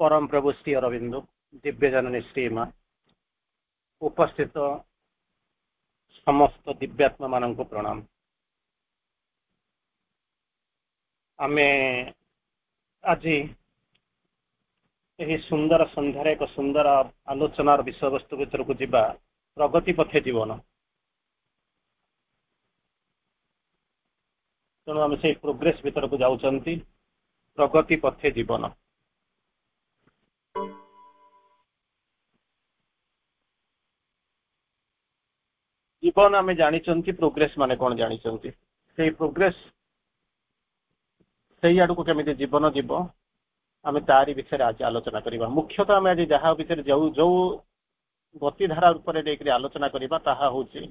परम प्रभु श्री अरविंद दिव्य जननी श्री माँ उपस्थित समस्त दिव्यात्मा मान प्रणाम। आमे आज यही सुंदर संध्यार एक सुंदर आलोचनार विषय वस्तु भीतर को जीवा प्रगति पथे जीवन। तेणु आम से प्रोग्रेस भीतर को जाउचंती प्रगति पथे जीवन। जीवन आम जानी प्रोग्रेस माने कौन जानी से प्रोग्रेस से आड़ को केमी जीवन जीव आम तारी विषय आज आलोचना करवा। मुख्यतः आम आज जहाँ विषय जो जो गतिधारा रूप आलोचना करवा ताहा होची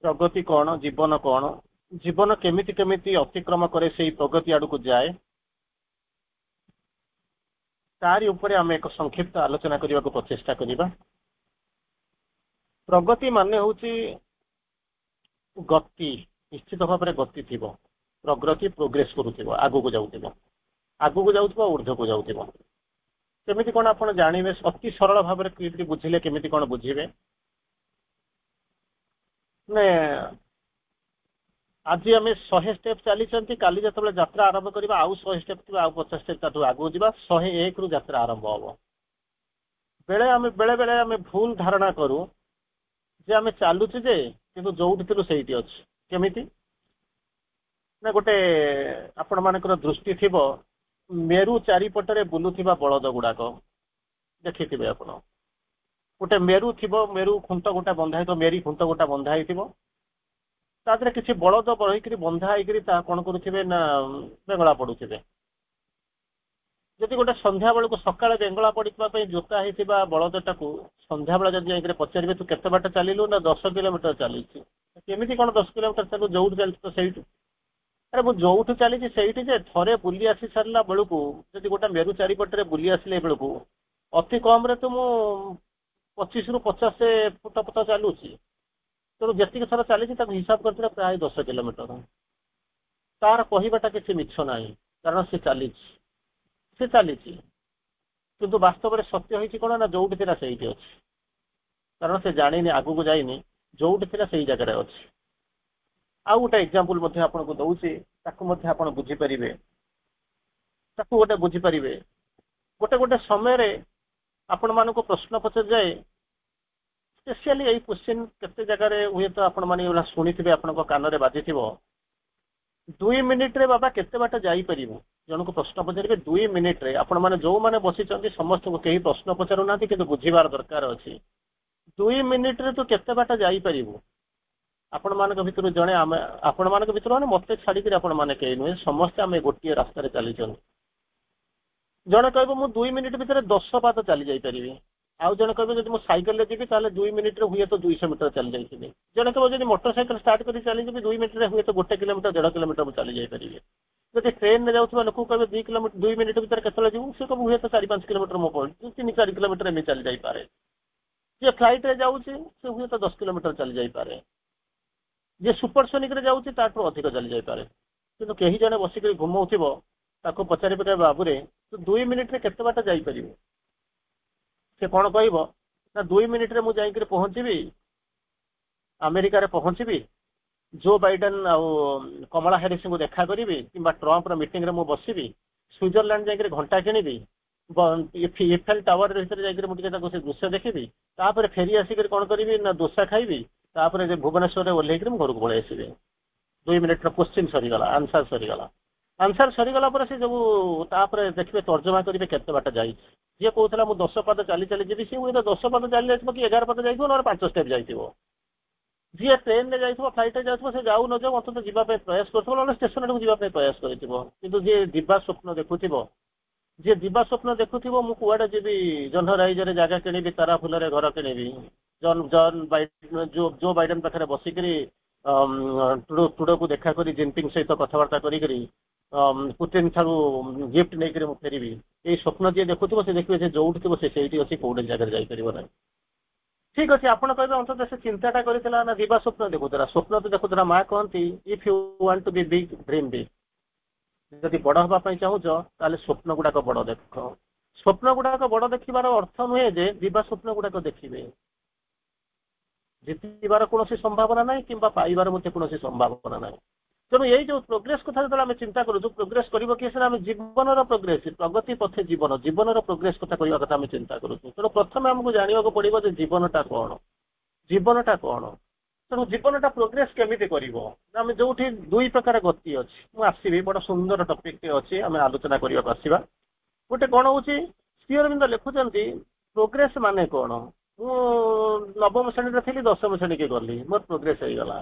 प्रगति कौन जीवन कौन जीवन केमिति केमिति अतिक्रम करे से प्रगति आड़ को जाए तारी उपरे आम एक संक्षिप्त आलोचना करने को प्रचेषा करवा। प्रगति माने होची गति निश्चित भाव में गति थी प्रगति प्रोग्रेस करूँ आगू को जाऊँ ऊर्ध्व को जाऊँ केमिति कौन आप जानवे अति सरल भाव में बुझिले केमिति कौन बुझे ने आज आम 100 स्टेप चली काली जो यात्रा आरंभ करवा आउ 100 स्टेप थी आउ 50 स्टेप ताठू आगू जावा 101 रु यात्रा आरंभ हम बेले बेले आम भूल धारणा करूँ जे आम चलुचे जे किंतु जोठी थिलु सेठी अछि केमिति ना गोटे आपण मानकर दृष्टि थिबो मेरु चारिपटरे बुलुथिबा बलद गुड़ाक देखिथिबे आपण गोटे मेरु थिबो मेरु खुंट गोटा बंधा हितो मेरी खुंट गोटा बंधा हिथिबो तादरे किछि बलद बरहिकरी बंधा हिकरी ता कोन करूथिबे ना बेंगला पडुथिबे। जदि गोटे संध्या बेलू सकाଳେ बेंगला पड़ता जोता होता बलदटाକୁ संध्या बेला जब जाकर पचारे तू केते बाट चलिलु ना 10 किलोमीटर चली केमी कौन 10 किलोमीटर चलू जो चली तो सही अरे मुझे जो चली से थे बुली आसी सारा बेलू जब गोटे मेरु चारिपटे बुली आसले बेलू अति कम रे तो मु 25 रु 50 फुट पथ चलुची तेणु जी थर चली हिसाब करते प्राय 10 किलोमीटर तार कहवाटा किसी मिछ ना कारण सी चली से चली किंतु वास्तव में सत्य होती कौन ना जोटी थी से अच्छी कारण से जानी आगू को जाइनी जोटी थी से जगह अच्छी। आउ गोटे एग्जांपल आपको दौचे आप बुझीपारे गोटे बुझीपारे गोटे गोटे समय आपण मान प्रश्न पचर जाए स्पेशली यही क्वेश्चन केते जगह हुए तो आपण मैंने शुणी थे आप कान में बाजी 2 मिनिट रे बाबा केते बाट जाई परिबो जन को प्रश्न पचारे 2 मिनिट रे आपण माने जो माने बसी समस्त को कहीं प्रश्न पचारू ना कि बुझीबार दरकार अच्छी 2 मिनिट रे तो केते बाट जाई परिबो आपण मान भितर जड़े आम आपण मान भितर माने मते छाड़ी आपण माने कहीं नुहे समस्ते आम गोटे रास्तार चली जड़े कह 2 मिनिट भितर 10 पाद चली जाई आउ जन कहे जब मुझे सैकेल जी 2 मिनिट हुए तो 200 मीटर चली जाइए जन कह जब मोटरसाइकेल स्टार्ट कर चली 2 मिनिट हुए तो 1 किलोमीटर 1.5 किलोमीटर चली जापर जब ट्रेन में जाऊँ लोक कहे 2 मिनिट भितर केतले जीव सी कह हुए तो 4-5 किलोमीटर मो पड़ 3-4 किलोमीटर एम चली जापे जी फ्लाइट रे जाऊँगी से हुए तो 10 किलोमीटर चली जापे जी सुपरसोनिक रे जाऊँगी ताठू अधिक चली जापे कि कहीं जड़े बसिक घुमाऊ पचारि पकाए बाबूरे तो 2 मिनिट केते बाट जापर से कौन कह 2 मिनिट रे मुझे जाकर पहुँची अमेरिका रे पहुँची जो बाइडेन आउ कमला हैरिस को देखा करी कि ट्रम्प मीटिंग रे बसबी स्विट्जरलैंड जाकर घंटा किणी इफेल टावर भीतर जाकर मुझे दृश्य देखी तापर फेरी आसिक कौन करी ना डोसा खाइबी तापर भुवनेश्वर में ओह्लैक घर को पलि आसबे 2 मिनिट क्वेश्चन सरीगला आंसर सरीगला से जब तापर देखिए तर्जमा करेंगे केते बाट जाए जी कहला मुझे 10 पाद चली चली जी सी हुए तो 10 पाद चली जाइए कि 11 पाद जाइए ना 5 स्टेप जाइए जी ट्रेन में जाइए फ्लाइट में जाऊँ से जाऊ न जाऊ अंत जावाई प्रयास कर स्टेशन को जावाई प्रयास कर जी दिवा स्वप्न देखु जी दिवा स्वप्न देखु मुझे कड़े जी जह्न राइजर जगह किणी तारा फुल घर किणी जन बाइडेन जो बाइडेन पाखे बसिक टुडो को देखा करी जिनपिंग सहित कथबार्ता करी पुतिन ठारू गिफ्ट नहीं फेरबी यही स्वप्न जी देखुव से देखिए जोटी थी से अच्छी कौटे जगह जापर ना ठीक अच्छे आप कहे अंत से चिंताटा करना ना दिवा स्वप्न देखुला स्वप्न तो देखुला माँ कहती if you want to be big dream big जदि बड़ हाँपाई चाहूच ताले स्वप्न गुड़ाक बड़ देख स्वप्न गुड़ाक बड़ देखार अर्थ नुहे जे दिवा स्वप्न गुड़ाक देखिए जितबार कौन संभावना ना कि पाइबार कौन संभावना ना तेणु यही जो प्रोग्रेस कथा जो आम चिंता करूँ प्रोग्रेस कर किए आम जीवन प्रोग्रेस प्रगति पथे जीवन जीवन प्रोग्रेस कथा कहवा कथा आम चिंता करूँ तेणु प्रथम आमको जानवा पड़ो जीवनटा कौन जीवनटा कौन तेणु जीवनटा प्रोग्रेस केमी कर जो दुई प्रकार गति अच्छी मुझे आसवि बड़ा सुंदर टपिक अच्छी आम आलोचना करने आसवा गोटे कौन हूँ श्री अरविंद लिखुंट प्रोग्रेस माने कौन मु नवम श्रेणी थी 10वीं श्रेणी की गली मोर प्रोग्रेस हो गला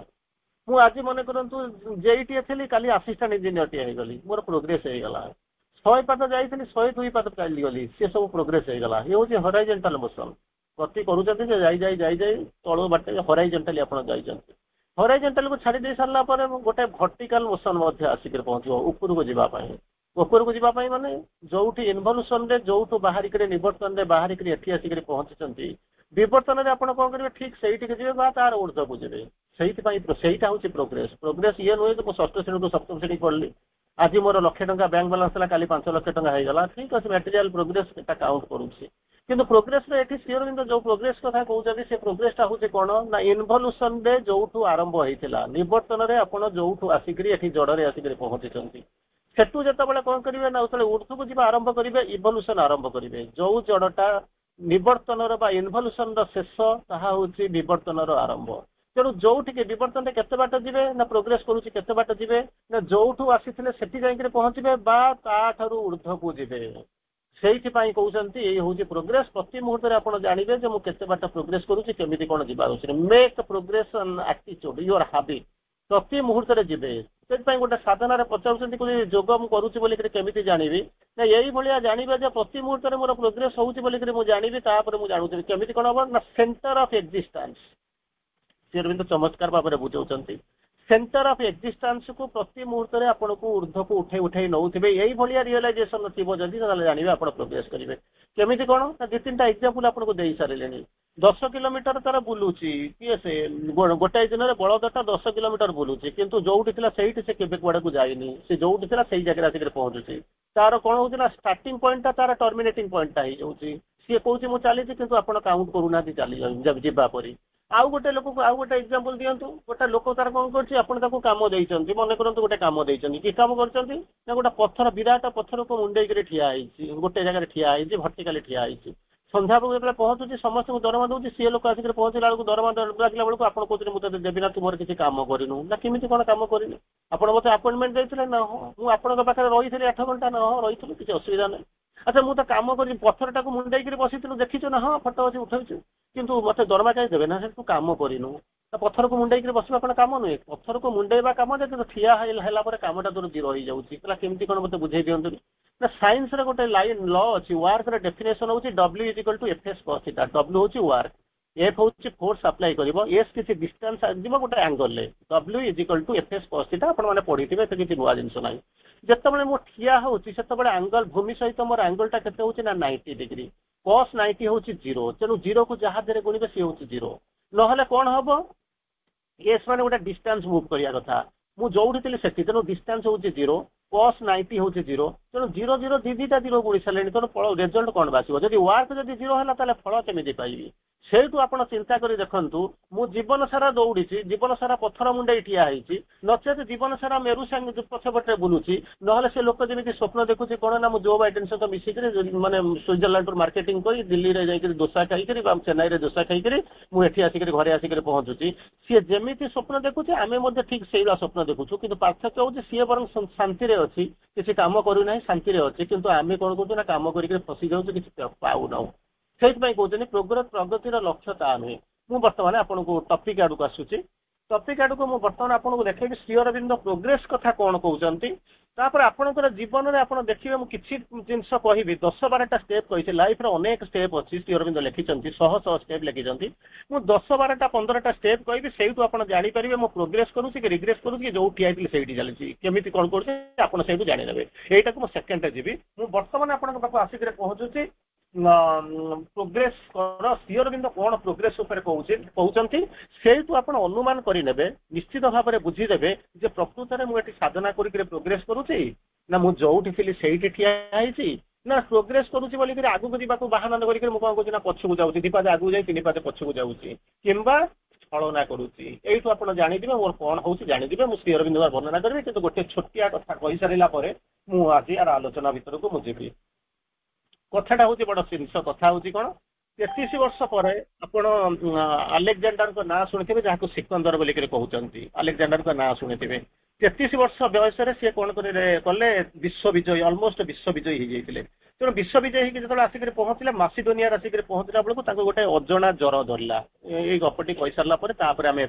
मु आज मन करतु जेईटी थी काली असिस्टेंट इंजीनियर टी गली मोर प्रोग्रेस हो गला 100 पाद जाइए 102 पाद चली गली सी सब प्रोग्रेस हो गला ये हूँ हराइजेंटाल मोशन गति करुँच तलु बाटे हराइजेंटाली आप हराइजेंटाल को छाड़ी दे सारा गोटे भर्टिकल मोशन आसिक पहुँचो ऊपर को जावाई ऊपर को जावाई माने जो इनभल्यूशन रे जो बाहरिक निवर्तन रे बाहरिक एठी आसिक पहुँची विवर्तन में आपड़ कौन करेंगे ठीक से जी तार ऊर्ध को जी से हूँ प्रोग्रेस प्रोग्रेस ये नुहे तो षष्ठ श्रेणी को सप्तम श्रेणी पढ़ली आज मोर लक्षे टंका बैंक बालांस है काली 5 लाख टंका होगा ठीक अच्छे मटेरियल प्रोग्रेस काउंट करुँची किंतु प्रोग्रेस श्री अरविंद जो प्रोग्रेस कथा कहते से प्रोग्रेसटा हूँ कौन ना इनभल्यूशन रे जो आरंभ होता निवर्तन में आप जो आसिक जड़े आसिक पहुँची सेठू जो कौन करेंगे ना जो ऊर्ध्व को जी आरंभ करेंगे इवल्यूशन आरंभ करेंगे जो जड़टा निवर्तन इनभल्यूशन शेष ताहा होची विवर्तन आरंभ तेणु जो विवर्तन केते बाट जीवे ना प्रोग्रेस करुच्ची केते बाट जीवे ना जो आसी सेठी जाइए पहुँचे ताठारू ऊर्ध्व को जीवे से कहते ये हूँ प्रोग्रेस प्रति मुहूर्त में आप जानवे जो मुझे बाट प्रोग्रेस करुच्ची केमी कौन जी make progress an attitude your habit प्रति मुहूर्त में जीवे से गोटे साधन पचार जोग मुझे केमी जानवी ना यही भाया जानवे प्रति मुहूर्त में मोर प्रोग्रेस होगी जानवी मुझे जानूँ केमी कौन हम ना center of existence Sri Aurobindo चमत्कार भाव में बुझाऊँ सेंटर ऑफ एक्जिस्टेंस को प्रति मुहूर्त में आपन को ऊर्ध्व को उठे उठे नौथे यही भाया रियलाइजेशन थी जदि जानवे आप प्रोग्रेस करेंगे केमी कौन ना 2-3टा एग्जांपल आपको दे सारे 10 किलोमीटर तार बुलूची किए से गोटाए दिन में बलदटा 10 किलोमीटर बुलूची किंतु जोटी थी से केबे कुआड़े को जाइनी से जोटी थी से जगह आसिक पहुँचुची तार कौन होना स्टार्टिंग पॉइंटा तार टर्मिनेटिंग पॉइंटा हो सी कौन मुझे चली कितु आप काउंट करूना चली जावापर आउ गोटे लोक को आउ गोटे एग्जांपल दिंतु गोटे लोक तार कौन कर कम देते मन करते गोटे कम देते कि कम कर गोटे पत्थर विराट पत्थर को मुंडे ठिया गोटे जगह ठिया भर्टिकाली ठिया संध्या बेलू जो पहुँचुची समस्त को दरमा दूसरी सी लोक आसिक पहुँचला बेलू दरमा लगे बेलू आप कहते मुझे देवी ना तुम किसी कम करनु ना किमी कौन कम करनी आप मतलब अपॉइंटमेंट देते ना हाँ मुझे पाखे रही थी 8 घंटा ना हाँ रही किसी असुविधा ना अच्छा मुझे कम कर पत्थरटा को मुंडे बसी देखीचु ना हाँ फटो अच्छी उठाऊ किंतु मत दरमा कहीं देवे ना तू कम करनु पत्थर को मुंडे बसवा कौन कम नुहे पत्थर को मुंडेवा कम दे कि ठिया है कमटा तोर जीरो हो जाऊँगी केमती कौन मत बुझे दिंतु ना साइंस रे गोटे लाइन ल अच्छी वर्क डेफिनेशन हूँ W = Fs cos θ W हूँ वर्क F हूँ फोर्स अप्लाई कर एस किसी डिस्टेंस जीव गोटे एंगल W = Fs cos θ आपने पढ़ी थे किसी नुआ जिन ना जिते मो ठिया हूँ से एंगल भूमि सहित मोर एंगलटा के 90 डिग्री cos 90 हूँ 0 तेणु 0 को जहाँ दे गुणवे सी हूँ 0 ना कौन हम एस मैंने गोटे डिस्टेंस मूव करने कथा मुझे जोड़ी थी से तेणु डिस्टेंस हूँ 0 cos 90 हूँ 0 तेणु 0 0 2टा 0 गुणी सारे तेणु फल रिजल्ट कौन बासिब जब वर्क जब 0 है फल केमी पाइबी से आप चिंता कर देखु मु जीवन सारा दौड़ी जीवन सारा पत्थर मुंडे ठिया नचेत जीवन सारा मेरु पछपटे बुलूची ना से लोक जमी स्वप्न देखुची कौन ना जो बाइडेन सहित मिसिक मैंने स्विट्जरलैंड मार्केटिंग कर दिल्ली में जाकर दोसा खाई चेन्नई में दोसा खाई मुझे आसिक घरे आसिक पहुँचुची सी जमी स्वप्न देखुचे आम ठीक से स्वप्न देखुचु कि पार्थक्य हूँ सी बर शांति अच्छी किसी कम करूना शांति अच्छी किंतु आम कौन करूँ कम कर फसी जाऊँ किसी पाऊना से कहते प्रगतिर लक्ष्य ता नुहे मुझे बर्तमान आपको टपिक आड़ को आसूँ टपिक आड़ को मुझे बर्तमान आपको देखेबी श्री अरविंद प्रोग्रेस कथा कौन कहते आपंकर जीवन में आप देखिए मुझे किसी जिनस कहि 10-12टा स्टेप कही लाइफ अनेक स्टेप अच्छी श्री अरविंद लिखिं 100 स्टेप लिखिं मुझे 10-12टा 15टा स्टेप कहि से जानीपर मो प्रोग्रेस करूँ कि रिग्रेस करूँ कि जो ठिया से चलती केमी कौन कर जानीदेवे यहाँ को मुझे सेकेंड जी मुझे बर्तमान आपको पाख आसिक पहुँचुची प्रोग्रेस कर श्री अरविंद कौन प्रोग्रेस कहते से आप अनुमान करे निश्चित भाव में बुझीदे प्रकृत में मुझे साधना कर प्रोग्रेस करुच्ची ना मुझे जो थी से ठिया ନା ପ୍ରୋଗ୍ରେସ କରୁଛି ବୋଲିକି ଆଗକୁ ଯିବାକୁ ବାହାନା କରିକି ମୁଁ କଣ କହୁଛି ନା ପଛକୁ ଯାଉଛି, 2 ପାଦ ଆଗକୁ ଯାଇ 3 ପାଦ ପଛକୁ ଯାଉଛି, କିମ୍ବା ଛଳନା କରୁଛି। ଏଇଠୁ ଆପଣ ଜାଣିଯିବେ ମୋର କଣ ହଉଛି ଜାଣିଯିବେ। ମୁଁ ଶ୍ରୀ ଅରବିନ୍ଦ ବର୍ଣ୍ଣନା କରିବି, କିନ୍ତୁ ଗୋଟେ ଛୋଟିଆ କଥା କହିସାରିଲା ପରେ ମୁଁ ଆଜି ଆର ଆଲୋଚନା ଭିତରକୁ ମୁଁ ଯିବି। କଥାଟା ହଉଛି ବଡ ଜିନିଷ। କଥା ହଉଛି କଣ, 33 ବର୍ଷ ପରେ ଆପଣ ଆଲେକଜାଣ୍ଡାରଙ୍କ ନାଁ ଶୁଣିଥିବେ, ଯାହାକୁ ସିକନ୍ଦର ବୋଲିକି କହୁଛନ୍ତି। ଆଲେକଜାଣ୍ଡାରଙ୍କ ନାଁ ଶୁଣିଥିବେ। 33 ବର୍ଷ ବୟସରେ ସିଏ କଣ କଲେ, ବିଶ୍ୱବିଜୟୀ, ଅଲମୋଷ୍ଟ ବିଶ୍ୱବିଜୟୀ ହେଇଯାଇଥିଲେ। ତେଣୁ ବିଶ୍ୱବିଜୟୀ ହେଇକି ଯେତେବେଳେ ଆସିକି ପହଞ୍ଚିଲେ, ମାସିଡୋନିଆରେ ଆସିକି ପହଞ୍ଚିଲା ବେଳକୁ ତାଙ୍କୁ ଗୋଟେ ଅଜଣା ଜ୍ୱର ଧରିଲା। ଏଇ ଗପଟି କହିସାରିଲା ପରେ ତାପରେ ଆମେ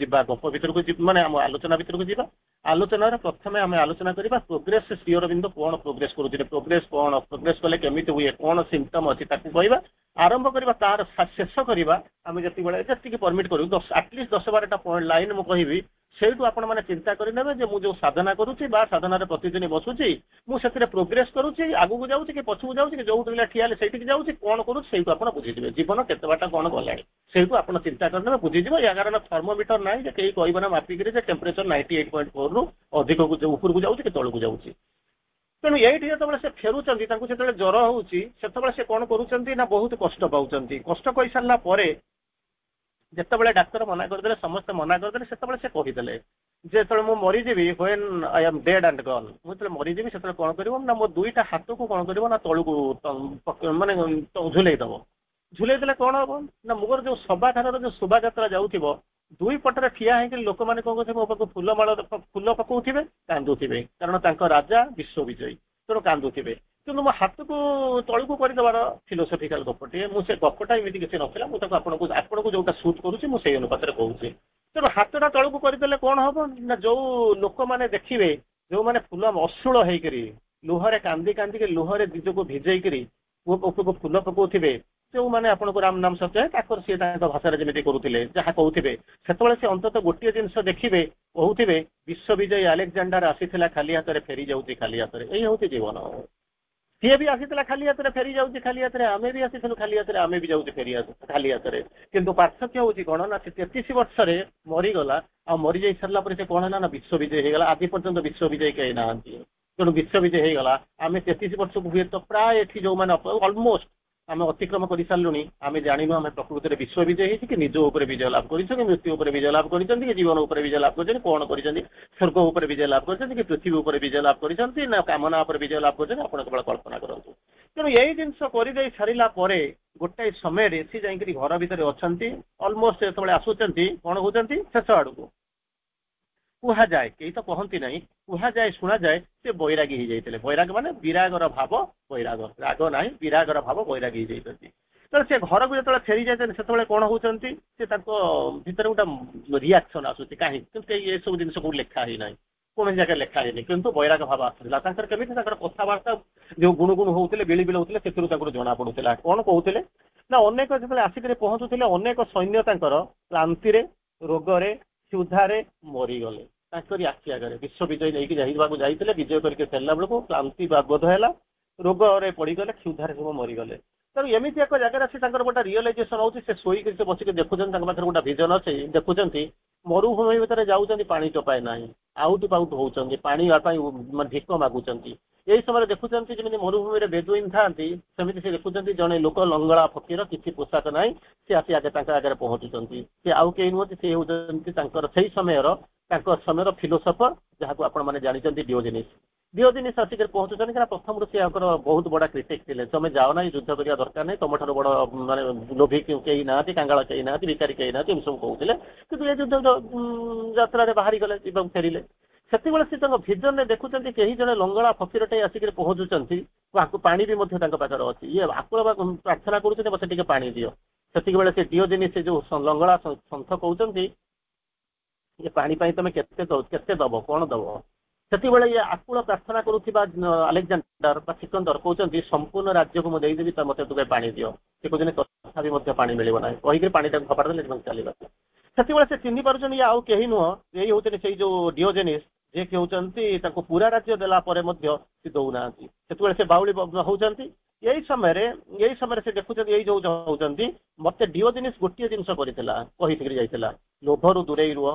ଯିବା ଗପ ଭିତରକୁ, ମାନେ ଆମ ଆଲୋଚନା ଭିତରକୁ ଯିବା। ଆଲୋଚନାରେ ପ୍ରଥମେ ଆମେ ଆଲୋଚନା କରିବା ପ୍ରୋଗ୍ରେସ, ଶ୍ରୀ ଅରବିନ୍ଦ କଣ ପ୍ରୋଗ୍ରେସ କରୁଥିଲେ, ପ୍ରୋଗ୍ରେସ କଣ, ପ୍ରୋଗ୍ରେସ କଲେ କେମିତି ହୁଏ, କଣ ସିମ୍ପଟମ ଅଛି ତାକୁ କହିବା। ଆରମ୍ଭ କରିବା, ତାର ଶେଷ କରିବା ଆମେ ଯେତିକି ପରମିଟ୍ କରିବୁ, ଆଟଲିଷ୍ଟ 10-12ଟା ପଏଣ୍ଟ ଲାଇନ ମୁଁ କହିବି। ସେଇଠୁ ଆପଣମାନେ ଚିନ୍ତା କରିନେବେ ଯେ ମୁଁ ଯୋଉ ସାଧନା କରୁଛି ବା ସାଧନାରେ ପ୍ରତିଦିନ ବସୁଛି, ମୁଁ ସେଥିରେ ପ୍ରୋଗ୍ରେସ କରୁଛି, ଆଗକୁ ଯାଉଛି କି ପଛକୁ ଯାଉଛି, କି ଯୋଉ ଠିଆ ହେଲେ ସେଇଠିକି ଯାଉଛି, କଣ କରୁଛି ସେଇଠୁ ଆପଣ ବୁଝିଯିବେ ଜୀବନ କେତେ ବାଟ କଣ ଗଲାଣି। ସେଇଠୁ ଆପଣ ଚିନ୍ତା କରିନେବେ, ବୁଝିଯିବ। ୟାର ଥର୍ମୋମିଟର ନାହିଁ ଯେ କେହି କହିବ ନା ମାପିକିରି ଯେ ଟେମ୍ପରେଚର 98.4 ରୁ ଅଧିକକୁ ଉପରକୁ ଯାଉଛି କି ତଳକୁ ଯାଉଛି। ତେଣୁ ଏଇଠି ଯେତେବେଳେ ସେ ଫେରୁଛନ୍ତି, ତାଙ୍କୁ ଯେତେବେଳେ ଜ୍ୱର ହଉଛି, ସେତେବେଳେ ସେ କଣ କରୁଛନ୍ତି ନା ବହୁତ କଷ୍ଟ ପାଉଛନ୍ତି। କଷ୍ଟ କହିସାରିଲା ପରେ ଯେତେବେଳେ ଡାକ୍ତର ମନା କରିଦେଲେ, ସମସ୍ତେ ମନା କରିଦେଲେ, ସେତେବେଳେ ସେ କହିଦେଲେ ଯେ ଯେତେବେଳେ ମୁଁ ମରିଯିବି, when I am dead and gone, ମୁଁ ଯେତେବେଳେ ମରିଯିବି ସେତେବେଳେ କଣ କରିବ ନା ମୋ 2ଟା ହାତକୁ କଣ କରିବ ନା ତଳକୁ ମାନେ ଝୁଲେଇ ଦବ। ଝୁଲେଇ ଦେଲେ କଣ ହବ ନା ମୋର ଯୋଉ ସଭାଧାରର ଯୋଉ ଶୋଭାଯାତ୍ରା ଯାଉଥିବ, 2 ପଟରେ ଠିଆ ହେଇକି ଲୋକମାନେ କଣ କରୁଥିବେ, ମୋ ପାଖକୁ ଫୁଲ ପକଉଥିବେ, କାନ୍ଦୁଥିବେ, କାରଣ ତାଙ୍କ ରାଜା ବିଶ୍ୱବିଜୟୀ, ତେଣୁ କାନ୍ଦୁଥିବେ। କିନ୍ତୁ ମୋ ହାତକୁ ତଳକୁ କରିଦେବାର ଫିଲୋସଫିକାଲ ଗପଟିଏ। ମୁଁ ସେ ଗପଟା ଏମିତି କିଛି ନଥିଲା, ମୁଁ ତାକୁ ଆପଣଙ୍କୁ ଯୋଉଟା ସୁଟ୍ କରୁଛି ମୁଁ ସେଇ ଅନୁପାତରେ କହୁଛି। ତେଣୁ ହାତଟା ତଳକୁ କରିଦେଲେ କଣ ହବ ନା, ଯୋଉ ଲୋକମାନେ ଦେଖିବେ, ଯୋଉମାନେ ଫୁଲ ଅଶ୍ରୁଳ ହେଇକରି ଲୁହରେ କାନ୍ଦି କାନ୍ଦିକି ଲୁହରେ ନିଜକୁ ଭିଜେଇକିରି ଉପରକୁ ଫୁଲ ପକଉଥିବେ, ଯୋଉମାନେ ଆପଣଙ୍କୁ ରାମ ନାମ ସତ୍ୟ ତାଙ୍କର ସିଏ ତାଙ୍କ ଭାଷାରେ ଯେମିତି କରୁଥିଲେ, ଯାହା କହୁଥିବେ, ସେତେବେଳେ ସେ ଅନ୍ତତଃ ଗୋଟିଏ ଜିନିଷ ଦେଖିବେ, କହୁଥିବେ ବିଶ୍ୱବିଜୟୀ ଆଲେକଜାଣ୍ଡାର ଆସିଥିଲା ଖାଲି ହାତରେ, ଫେରି ଯାଉଛି ଖାଲି ହାତରେ। ଏଇ ହଉଛି ଜୀବନ। ସିଏ ବି ଆସିଥିଲା ଖାଲି ହାତରେ, ଫେରି ଯାଉଛି ଖାଲି ହାତରେ। ଆମେ ବି ଆସିଥିଲୁ ଖାଲି ହାତରେ, ଆମେ ବି ଯାଉଛୁ ଖାଲି ହାତରେ। କିନ୍ତୁ ପାର୍ଥକ୍ୟ ହଉଛି କଣ ନା, ସେ 33 ବର୍ଷରେ ମରିଗଲା, ଆଉ ମରିଯାଇ ସାରିଲା ପରେ ସେ କଣ ହେଲା ନା ବିଶ୍ୱବିଜୟୀ ହେଇଗଲା। ଆଜି ପର୍ଯ୍ୟନ୍ତ ବିଶ୍ୱବିଜୟୀ କେହି ନାହାନ୍ତି। ତେଣୁ ବିଶ୍ୱବିଜୟୀ ହେଇଗଲା। ଆମେ 33 ବର୍ଷକୁ ହୁଏତ ପ୍ରାୟ ଏଠି ଯୋଉମାନେ ଅଲମୋଷ୍ଟ ଆମେ ଅତିକ୍ରମ କରିସାରିଲୁଣି, ଆମେ ଜାଣିନୁ ଆମେ ପ୍ରକୃତିରେ ବିଶ୍ୱବିଜୟୀ ହେଇଛି କି ନିଜ ଉପରେ ବିଜୟ ଲାଭ କରିଛନ୍ତି, ମୃତ୍ୟୁ ଉପରେ ବିଜୟ ଲାଭ କରିଛନ୍ତି, କି ଜୀବନ ଉପରେ ବିଜୟ ଲାଭ କରିଛନ୍ତି, କଣ କରିଛନ୍ତି, ସ୍ୱର୍ଗ ଉପରେ ବିଜୟ ଲାଭ କରିଛନ୍ତି, କି ପୃଥିବୀ ଉପରେ ବିଜୟ ଲାଭ କରିଛନ୍ତି, ନା କାମନା ଉପରେ ବିଜୟ ଲାଭ କରିଛନ୍ତି, ଆପଣ କେବଳ କଳ୍ପନା କରନ୍ତୁ। ତେଣୁ ଏଇ ଜିନିଷ କରିଦେଇ ସାରିଲା ପରେ ଗୋଟାଏ ସମୟରେ ସେ ଯାଇକିରି ଘର ଭିତରେ ଅଛନ୍ତି, ଅଲମୋଷ୍ଟ ଯେତେବେଳେ ଆସୁଛନ୍ତି କଣ ହଉଛନ୍ତି ଶେଷ ଆଡକୁ, କୁହାଯାଏ, କେହି ତ କହନ୍ତି ନାହିଁ, କୁହାଯାଏ, ଶୁଣାଯାଏ ସେ ବୈରାଗୀ ହେଇଯାଇଥିଲେ। ବୈରାଗ ମାନେ ବିରାଗର ଭାବ, ବୈରାଗ, ରାଗ ନାହିଁ, ବିରାଗର ଭାବ, ବୈରାଗୀ ହେଇଯାଇଛନ୍ତି। ତେଣୁ ସେ ଘରକୁ ଯେତେବେଳେ ଫେରି ଯାଇଛନ୍ତି, ସେତେବେଳେ କଣ ହଉଛନ୍ତି, ସେ ତାଙ୍କ ଭିତରେ ଗୋଟେ ରିଆକ୍ସନ ଆସୁଛି। କାହିଁକି? କିନ୍ତୁ ଏସବୁ ଜିନିଷ କୋଉଠି ଲେଖା ହେଇନାହିଁ, କୌଣସି ଜାଗାରେ ଲେଖା ହେଇନି, କିନ୍ତୁ ବୈରାଗ ଭାବ ଆସୁଥିଲା ତାଙ୍କର। କେମିତି? ତାଙ୍କର କଥାବାର୍ତ୍ତା ଯୋଉ ଗୁଣୁଗୁଣୁ ହଉଥିଲେ, ବିଳିବିଳ ହଉଥିଲେ, ସେଥିରୁ ତାଙ୍କର ଜଣା ପଡୁଥିଲା। କଣ କହୁଥିଲେ ନା, ଅନେକ ଯେତେବେଳେ ଆସିକରି ପହଞ୍ଚୁଥିଲେ, ଅନେକ ସୈନ୍ୟ ତାଙ୍କର କ୍ଳାନ୍ତିରେ, ରୋଗରେ, କ୍ଷୁଧାରେ ମରିଗଲେ ତାଙ୍କରି ଆଖି ଆଗରେ। ବିଶ୍ୱବିଜୟୀ ନେଇକି ଯିବାକୁ ଯାଇଥିଲେ, ବିଜୟ କରିକି ଫେରିଲା ବେଳକୁ କ୍ଳାନ୍ତି ବୋଧ ହେଲା, ରୋଗରେ ପଡିଗଲେ, କ୍ଷୁଧାରେ ସବୁ ମରିଗଲେ। ତେଣୁ ଏମିତି ଏକ ଜାଗାରେ ସେ ତାଙ୍କର ଗୋଟେ ରିଅଲାଇଜେସନ ହଉଛି, ସେ ଶୋଇକି ସେ ବସିକି ଦେଖୁଛନ୍ତି, ତାଙ୍କ ପାଖରେ ଗୋଟେ ଭିଜନ ଅଛି, ଦେଖୁଛନ୍ତି ମରୁଭୂମି ଭିତରେ ଯାଉଛନ୍ତି, ପାଣି ଟୋପାଏ ନାହିଁ, ଆଉଟୁ ପାଉଟୁ ହଉଛନ୍ତି, ପାଣି ପାଇଁ ଭିକ ମାଗୁଛନ୍ତି। ଏଇ ସମୟରେ ଦେଖୁଛନ୍ତି ଯେମିତି ମରୁଭୂମିରେ ବେଦୁଇନ ଥାନ୍ତି, ସେମିତି ସେ ଦେଖୁଛନ୍ତି ଜଣେ ଲୋକ ଲଙ୍ଗଳା ଫକୀର, କିଛି ପୋଷାକ ନାହିଁ, ସେ ଆସି ତାଙ୍କ ଆଗରେ ପହଞ୍ଚୁଛନ୍ତି। ସେ ଆଉ କେହି ନୁହନ୍ତି, ସେ ହେଉଛନ୍ତି ତାଙ୍କର ସେଇ ସମୟର ଫିଲୋସଫର, ଯାହାକୁ ଆପଣମାନେ ଜାଣିଛନ୍ତି ଡିଓଜେନିସ୍। ଡିଓଜେନିସ୍ ଆସିକି ପହଞ୍ଚୁଛନ୍ତି, କାରଣ ପ୍ରଥମରୁ ସେ ତାଙ୍କର ବହୁତ ବଡ କ୍ରିଟିକ୍ ଥିଲେ। ତମେ ଯାଅ ନାହିଁ, ଯୁଦ୍ଧ କରିବା ଦରକାର ନାହିଁ, ତମଠାରୁ ବଡ ମାନେ ଲୋଭୀ କେହି ନାହାନ୍ତି, କାଙ୍ଗାଳ କେହି ନାହାନ୍ତି, ଭିକାରୀ କେହି ନାହାନ୍ତି, ଏମିତି ସବୁ କହୁଥିଲେ। କିନ୍ତୁ ଏ ଯୁଦ୍ଧ ଯାତ୍ରାରେ ବାହାରିଗଲେ ଏବଂ ଫେରିଲେ। ସେତେବେଳେ ସେ ତାଙ୍କ ଭିଜନରେ ଦେଖୁଛନ୍ତି କେହି ଜଣେ ଲଙ୍ଗଳା ଫକୀରଟେ ଆସିକି ପହଞ୍ଚୁଛନ୍ତି, ପାଣି ବି ମଧ୍ୟ ତାଙ୍କ ପାଖରେ ଅଛି। ଇଏ ଆକୁଳ ପ୍ରାର୍ଥନା କରୁଛନ୍ତି, ମତେ ଟିକେ ପାଣି ଦିଅ। ସେତିକି ବେଳେ ସେ ଡିଓଜେନିସ୍, ସେ ଯୋଉ ଲଙ୍ଗଳା ସନ୍ଥ କହୁଛନ୍ତି, ଏ ପାଣି ପାଇଁ ତମେ କେତେ ଦବ, କଣ ଦବ? ସେତେବେଳେ ଇଏ ଆକୁଳ ପ୍ରାର୍ଥନା କରୁଥିବା ଆଲେକଜାଣ୍ଡାର ବା ସିକନ୍ଦର କହୁଛନ୍ତି, ସମ୍ପୂର୍ଣ୍ଣ ରାଜ୍ୟକୁ ମୁଁ ଦେଇଦେବି, ମତେ ଟିକେ ପାଣି ଦିଅ। ସେ କହୁଛନ୍ତି ତଥାପି ମଧ୍ୟ ପାଣି ମିଳିବ ନାହିଁ, କହିକି ପାଣି ତାକୁ ଫୋପାଡ଼ି ଦେଲେ ଏବଂ ଚାଲିଗଲେ। ସେତେବେଳେ ସେ ଚିହ୍ନି ପାରୁଛନ୍ତି ଇଏ ଆଉ କେହି ନୁହଁ, ଏଇ ହଉଛନ୍ତି ସେଇ ଯୋଉ ଡିଓଜେନିସ୍, ଯିଏକି ହଉଛନ୍ତି ତାଙ୍କୁ ପୁରା ରାଜ୍ୟ ଦେଲା ପରେ ମଧ୍ୟ ସେ ଦଉନାହାନ୍ତି। ସେତେବେଳେ ସେ ବାଉଳି ହଉଛନ୍ତି। ଏଇ ସମୟରେ ସେ ଦେଖୁଛନ୍ତି, ଏଇ ଯୋଉ ହଉଛନ୍ତି, ମତେ ଡିଓଜେନିସ୍ ଗୋଟିଏ ଜିନିଷ କରିଥିଲା, କହିକିରି ଯାଇଥିଲା, ଲୋଭରୁ ଦୂରେଇ ରୁହ,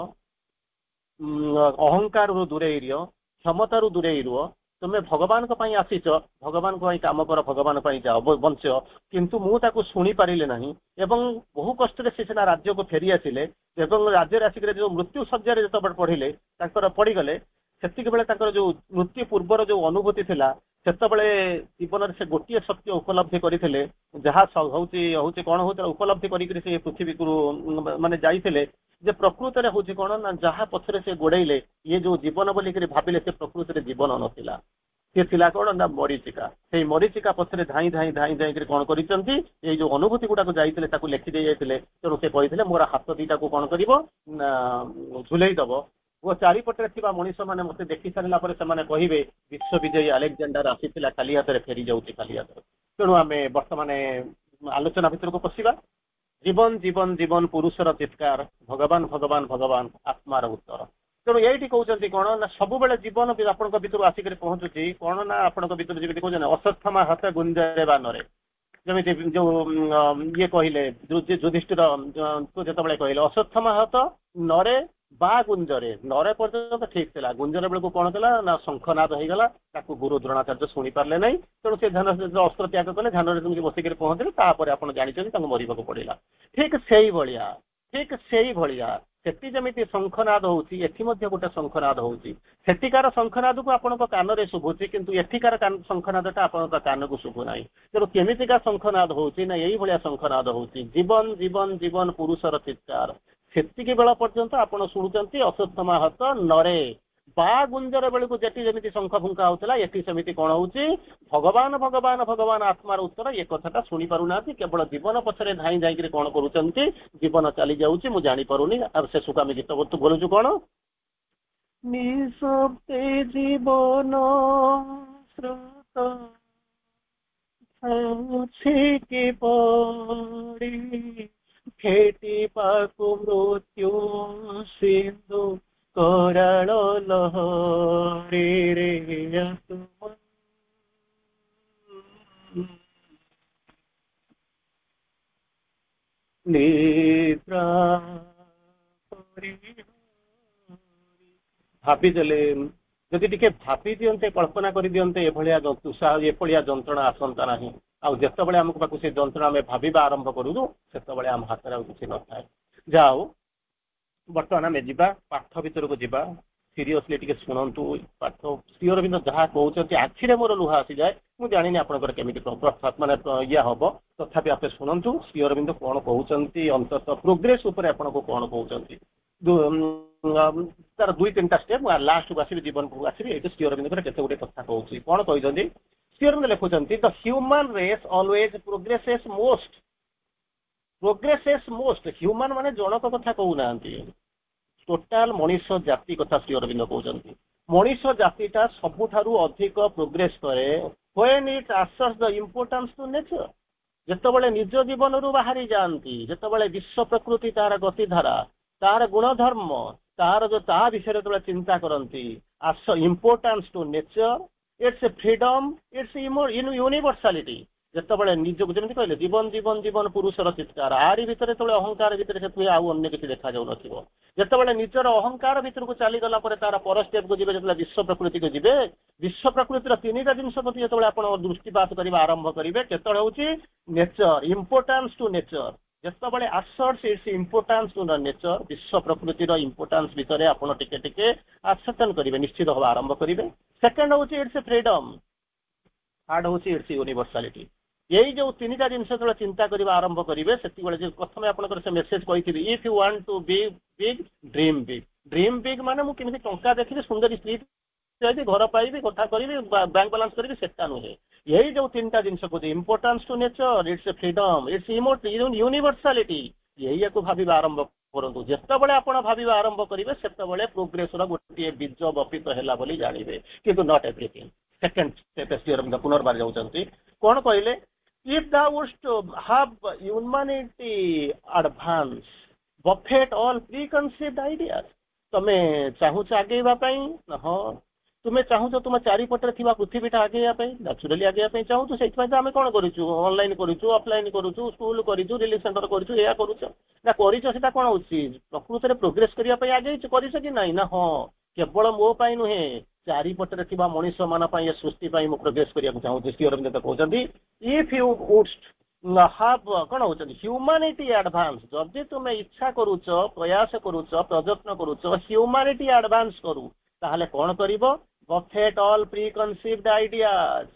ଅହଙ୍କାରରୁ ଦୂରେଇ ରୁହ, କ୍ଷମତାରୁ ଦୂରେଇ ରୁହ, ତୁମେ ଭଗବାନଙ୍କ ପାଇଁ ଆସିଛ, ଭଗବାନଙ୍କ ପାଇଁ କାମ କର, ଭଗବାନ ପାଇଁ ଯାଅ, ବଞ୍ଚ, କିନ୍ତୁ ମୁଁ ତାକୁ ଶୁଣି ପାରିଲି ନାହିଁ ଏବଂ ବହୁ କଷ୍ଟରେ ସେ ସିନା ରାଜ୍ୟକୁ ଫେରି ଆସିଲେ ଏବଂ ରାଜ୍ୟରେ ଆସିକରି ଯୋଉ ମୃତ୍ୟୁ ଶଯ୍ୟାରେ ଯେତେବେଳେ ପଢିଲେ ତାଙ୍କର ପଡିଗଲେ, ସେତିକି ବେଳେ ତାଙ୍କର ଯୋଉ ମୃତ୍ୟୁ ପୂର୍ବର ଯୋଉ ଅନୁଭୂତି ଥିଲା, ସେତେବେଳେ ଜୀବନରେ ସେ ଗୋଟିଏ ସତ୍ୟ ଉପଲବ୍ଧି କରିଥିଲେ, ଯାହା ହଉଛି ହଉଛି କଣ ହଉଥିଲା ଉପଲବ୍ଧି କରିକିରି ସେ ପୃଥିବୀକୁ ମାନେ ଯାଇଥିଲେ ଯେ ପ୍ରକୃତରେ ହଉଛି କଣ ନା ଯାହା ପଛରେ ସେ ଗୋଡେଇଲେ ଇଏ ଯୋଉ ଜୀବନ ବୋଲିକିରି ଭାବିଲେ ସେ ପ୍ରକୃତରେ ଜୀବନ ନଥିଲା, ସେ ଥିଲା କଣ ନା ମରିଚିକା। ସେଇ ମରିଚିକା ପଛରେ ଧାଇଁ ଧାଇଁ ଧାଇଁ ଧାଇଁକିରି କଣ କରିଛନ୍ତି, ଏଇ ଯୋଉ ଅନୁଭୂତି ଗୁଡାକୁ ଯାଇଥିଲେ ତାକୁ ଲେଖି ଦେଇ ଯାଇଥିଲେ। ତେଣୁ ସେ କହିଥିଲେ ମୋର ହାତ ଦିଟାକୁ କଣ କରିବ ନା ଝୁଲେଇ ଦବ ଓ ଚାରିପଟରେ ଥିବା ମଣିଷ ମାନେ ମତେ ଦେଖି ସାରିଲା ପରେ ସେମାନେ କହିବେ ବିଶ୍ୱବିଜୟୀ ଆଲେକ୍ଜାଣ୍ଡାର ଆସିଥିଲା ଖାଲି ହାତରେ, ଫେରି ଯାଉଛି ଖାଲି ହାତରେ। ତେଣୁ ଆମେ ବର୍ତ୍ତମାନ ଆଲୋଚନା ଭିତରକୁ ପଶିବା। ଜୀବନ ଜୀବନ ଜୀବନ ପୁରୁଷର ଚିତ୍କାର, ଭଗବାନ ଭଗବାନ ଭଗବାନ ଆତ୍ମାର ଉତ୍ତର। ତେଣୁ ଏଇଠି କହୁଛନ୍ତି କଣ ନା ସବୁବେଳେ ଜୀବନ ଆପଣଙ୍କ ଭିତରୁ ଆସିକରି ପହଞ୍ଚୁଛି କଣ ନା ଆପଣଙ୍କ ଭିତରୁ ଯେମିତି କହୁଛନ୍ତି ଅଶ୍ୱତ୍ଥମା ହତେ ଗୁଞ୍ଜରେ ବାନରେ, ଯେମିତି ଯୋଉ ଇଏ କହିଲେ ଯୁଧିଷ୍ଠିର ଯେତେବେଳେ କହିଲେ ଅଶ୍ୱତ୍ଥମା ହତ ନରେ ବା ଗୁଞ୍ଜରେ, ନରେ ପର୍ଯ୍ୟନ୍ତ ଠିକ ଥିଲା, ଗୁଞ୍ଜର ବେଳକୁ କଣ ଥିଲା ନା ଶଙ୍ଖନାଦ ହେଇଗଲା, ତାକୁ ଗୁରୁ ଦ୍ରୋଣାଚାର୍ଯ୍ୟ ଶୁଣି ପାରିଲେ ନାହିଁ। ତେଣୁ ସେ ଧ୍ୟାନ ଅସ୍ତ୍ର ତ୍ୟାଗ କଲେ, ଧ୍ୟାନରେ ଯେମିତି ବସିକରି ପହଞ୍ଚିଲେ, ତାପରେ ଆପଣ ଜାଣିଛନ୍ତି ତାଙ୍କୁ ମରିବାକୁ ପଡିଲା। ଠିକ ସେଇଭଳିଆ, ଠିକ ସେଇଭଳିଆ ସେଠି ଯେମିତି ଶଙ୍ଖନାଦ ହଉଛି, ଏଠି ମଧ୍ୟ ଗୋଟେ ଶଙ୍ଖନାଦ ହଉଛି। ସେଠିକାର ଶଙ୍ଖନାଦକୁ ଆପଣଙ୍କ କାନରେ ଶୁଭୁଛି, କିନ୍ତୁ ଏଠିକାର ଶଙ୍ଖନାଦଟା ଆପଣଙ୍କ କାନକୁ ଶୁଭୁ ନାହିଁ। ତେଣୁ କେମିତିକା ଶଙ୍ଖନାଦ ହଉଛି ନା ଏଇଭଳିଆ ଶଙ୍ଖନାଦ ହଉଛି, ଜୀବନ ଜୀବନ ଜୀବନ ପୁରୁଷର ଚିତ୍କାର। ସେତିକି ବେଳ ପର୍ଯ୍ୟନ୍ତ ଆପଣ ଶୁଣୁଛନ୍ତି ଅଶ୍ୱତ୍ଥମା ହତ ନରେ ବା ଗୁଞ୍ଜର ବେଳକୁ ଯେଠି ଯେମିତି ଶଙ୍ଖ ଫୁଙ୍କା ହଉଥିଲା, ଏଠି ସେମିତି କଣ ହଉଛି ଭଗବାନ ଭଗବାନ ଭଗବାନ ଆତ୍ମାର ଉତ୍ତର। ଏ କଥାଟା ଶୁଣି ପାରୁନାହାନ୍ତି, କେବଳ ଜୀବନ ପଛରେ ଧାଇଁ ଯାଇକିରି କଣ କରୁଛନ୍ତି, ଜୀବନ ଚାଲି ଯାଉଛି ମୁଁ ଜାଣିପାରୁନି। ଆଉ ଶେଷକୁ ଆମେ ଗୀତ ବୋଲୁଛୁ କଣ, ନିଃଶବ୍ଦେ ଜୀବନ ସ୍ରୋତ କି ପଡ଼ି ଫେଟିବାକୁ ମୃତ୍ୟୁ ସିନ୍ଧୁ କରାଳ ଲହରୀରେ ନିଦ୍ରା ଭାବିଦେଲେ, ଯଦି ଟିକେ ଭାବି ଦିଅନ୍ତେ, କଳ୍ପନା କରିଦିଅନ୍ତେ ଏଭଳିଆ ଏଭଳିଆ ଯନ୍ତ୍ରଣା ଆସନ୍ତା ନାହିଁ। ଆଉ ଯେତେବେଳେ ଆମକୁ ପାଖକୁ ସେ ଯନ୍ତ୍ରଣା ଆମେ ଭାବିବା ଆରମ୍ଭ କରୁଛୁ, ସେତେବେଳେ ଆମ ହାତରେ ଆଉ କିଛି ନଥାଏ। ଯାହା ହଉ ବର୍ତ୍ତମାନ ଆମେ ଯିବା ପାଠ ଭିତରକୁ ଯିବା। ସିରିୟସଲି ଟିକେ ଶୁଣନ୍ତୁ ପାଠ। ଶ୍ରୀ ଅରବିନ୍ଦ ଯାହା କହୁଛନ୍ତି ଆଖିରେ ମୋର ଲୁହ ଆସିଯାଏ। ମୁଁ ଜାଣିନି ଆପଣଙ୍କର କେମିତି ମାନେ ଇଏ ହବ, ତଥାପି ଆପଣ ଶୁଣନ୍ତୁ ଶ୍ରୀ ଅରବିନ୍ଦ କଣ କହୁଛନ୍ତି, ଅନ୍ତତଃ ପ୍ରୋଗ୍ରେସ ଉପରେ ଆପଣଙ୍କୁ କଣ କହୁଛନ୍ତି। ତାର ଦୁଇ ତିନିଟା ଷ୍ଟେପ୍, ଲାଷ୍ଟକୁ ଆସିବି, ଜୀବନକୁ ଆସିବି। ଏଇଠି ଶ୍ରୀ ଅରବିନ୍ଦଙ୍କର କେତେ ଗୋଟେ କଥା କହୁଛି। କଣ କହିଛନ୍ତି ଶ୍ରୀ ଅରବିନ୍ଦ ଲେଖୁଛନ୍ତି, the human race always progresses most. Progresses most, human ମାନେ ଜଣକ କଥା କହୁନାହାନ୍ତି, ଟୋଟାଲ ମଣିଷ ଜାତି କଥା ଶ୍ରୀ ଅରବିନ୍ଦ କହୁଛନ୍ତି। ମଣିଷ ଜାତିଟା ସବୁଠାରୁ ଅଧିକ ପ୍ରୋଗ୍ରେସ କରେ when it asserts the importance to nature। ଯେତେବେଳେ ନିଜ ଜୀବନରୁ ବାହାରି ଯାଆନ୍ତି, ଯେତେବେଳେ ବିଶ୍ୱ ପ୍ରକୃତି, ତାର ଗତିଧାରା, ତାର ଗୁଣଧର୍ମ, ତାର ଯୋଉ ତା ବିଷୟରେ ଯେତେବେଳେ ଚିନ୍ତା କରନ୍ତି, importance to nature, its freedom, its universality. ଯେତେବେଳେ ନିଜକୁ ଯେମିତି କହିଲେ ଜୀବନ ଜୀବନ ଜୀବନ ପୁରୁଷର ଚିତ୍କାର, ଆରି ଭିତରେ ଯେତେବେଳେ ଅହଙ୍କାର ଭିତରେ ସେ ଆଉ ଅନ୍ୟ କିଛି ଦେଖାଯାଉନଥିବ। ଯେତେବେଳେ ନିଜର ଅହଙ୍କାର ଭିତରକୁ ଚାଲିଗଲା ପରେ ତାର ପର ଷ୍ଟେପକୁ ଯିବେ, ଯେତେବେଳେ ବିଶ୍ୱ ପ୍ରକୃତିକୁ ଯିବେ, ବିଶ୍ୱ ପ୍ରକୃତିର ତିନିଟା ଜିନିଷ ପ୍ରତି ଯେତେବେଳେ ଆପଣ ଦୃଷ୍ଟିପାତ କରିବା ଆରମ୍ଭ କରିବେ, କେତେବେଳେ ହଉଛି ନେଚର, ଇମ୍ପୋର୍ଟାନ୍ସ ଟୁ ନେଚର। ଯେତେବେଳେ asserts its importance to the nature, ବିଶ୍ୱ ପ୍ରକୃତିର ଇମ୍ପୋର୍ଟାନ୍ସ ଭିତରେ ଆପଣ ଟିକେ ଟିକେ ଆସେପ୍ଟନ କରିବେ, ନିଶ୍ଚିତ ହବା ଆରମ୍ଭ କରିବେ। ସେକେଣ୍ଡ ହଉଛି ଇଟ୍ସ ଫ୍ରିଡମ, ଥାର୍ଡ ହଉଛି ଇଟ୍ସ ୟୁନିଭର୍ସାଲିଟି। ଏଇ ଯୋଉ ତିନିଟା ଜିନିଷ ଯେତେବେଳେ ଚିନ୍ତା କରିବା ଆରମ୍ଭ କରିବେ, ସେତିକିବେଳେ ଯେ ପ୍ରଥମେ ଆପଣଙ୍କର ସେ ମେସେଜ କହିଥିବି, if you want to be big dream big. Dream big ମାନେ ମୁଁ କେମିତି ଟଙ୍କା ଦେଖିବି, ସୁନ୍ଦରୀ ସ୍ତ୍ରୀ ପାଇବି, ଘର ପାଇବି, କଥା କରିବି, ବ୍ୟାଙ୍କ ବାଲାନ୍ସ କରିବି, ସେଟା ନୁହେଁ। ଏଇ ଯୋଉ ତିନିଟା ଜିନିଷ କହୁଛି, importance to nature, its freedom, its universality, ଏଇଆକୁ ଭାବିବା ଆରମ୍ଭ କରନ୍ତୁ। ଯେତେବେଳେ ଆପଣ ଭାବିବା ଆରମ୍ଭ କରିବେ, ସେତେବେଳେ ପ୍ରୋଗ୍ରେସର ଗୋଟିଏ ବୀଜ ବପିତ ହେଲା ବୋଲି ଜାଣିବେ, କିନ୍ତୁ ନଟ୍ ଏଭ୍ରିଥିଙ୍ଗ। ସେକେଣ୍ଡ ଷ୍ଟେପ୍ ପୁନର୍ବାର ଯାଉଛନ୍ତି, କଣ କହିଲେ, if thou wouldst have humanity advance, buffet all preconceived ideas। ତମେ ଚାହୁଁଛ ଆଗେଇବା ପାଇଁ, ହଁ ତୁମେ ଚାହୁଁଛ ତୁମ ଚାରିପଟରେ ଥିବା ପୃଥିବୀଟା ଆଗେଇବା ପାଇଁ, ନ୍ୟାଚୁରାଲି ଆଗେଇବା ପାଇଁ ଚାହୁଁଛୁ। ସେଇଥିପାଇଁ ତ ଆମେ କଣ କରୁଛୁ, ଅନଲାଇନ କରୁଛୁ, ଅଫଲାଇନ କରୁଛୁ, ସ୍କୁଲ କରିଛୁ, ରିଲିଫ ସେଣ୍ଟର କରୁଛୁ, ଏଇଆ କରୁଛ ନା କରିଛ। ସେଟା କଣ ହଉଛି, ପ୍ରକୃତରେ ପ୍ରୋଗ୍ରେସ କରିବା ପାଇଁ ଆଗେଇଛୁ, କରିଛ କି ନାଇଁ ନା ହଁ। केवल मो पाई नुहे चारिपटे थिबा मनीष मान पाई सृष्टि पाई मु प्रोग्रेस करिया चाहूँ श्री अरविंद कहते इफ यू वुड हाव कौन होती ह्यूमानिटी एडभांस जदि तुम इच्छा करुच प्रयास करुच प्रयत्न करुच ह्यूमानिटी एडभांस करू ताहले कौन करिवो बफेट ऑल प्री कनसिव्ड आइडियाज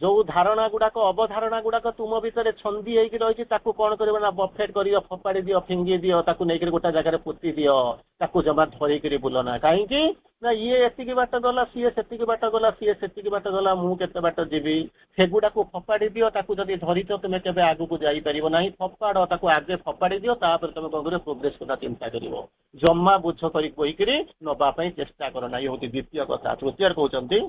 जो धारणा गुड़ाक अवधारणा गुड़ाक तुम भितर छंदी होगी रही कौन कर बफेट कर फोपाड़ी दियो फिंगी दियो ताकू नहीं गोटे जगह पोती दियो ताकू जमा धरिकी बुलना कहीं ना ये एतिकी बाट गला सीए सेतिकी बाट गला सीए सेतिकी बाट गला मु केते बाट जीवी सेगुड़ा को फोपाड़ी दियो ताकू जदि धरिच तुम केबे आगु को जाई परिबो नाही फोपाड़ ताकू आगे फोपाड़ी दियो तापर तुम कौन कर प्रोग्रेस करना चिंता करिवो जम्मा बुझ करी कहिकरी नबा पई चेष्टा करना ये होती द्वितीय कथा तृतीय कहउचंती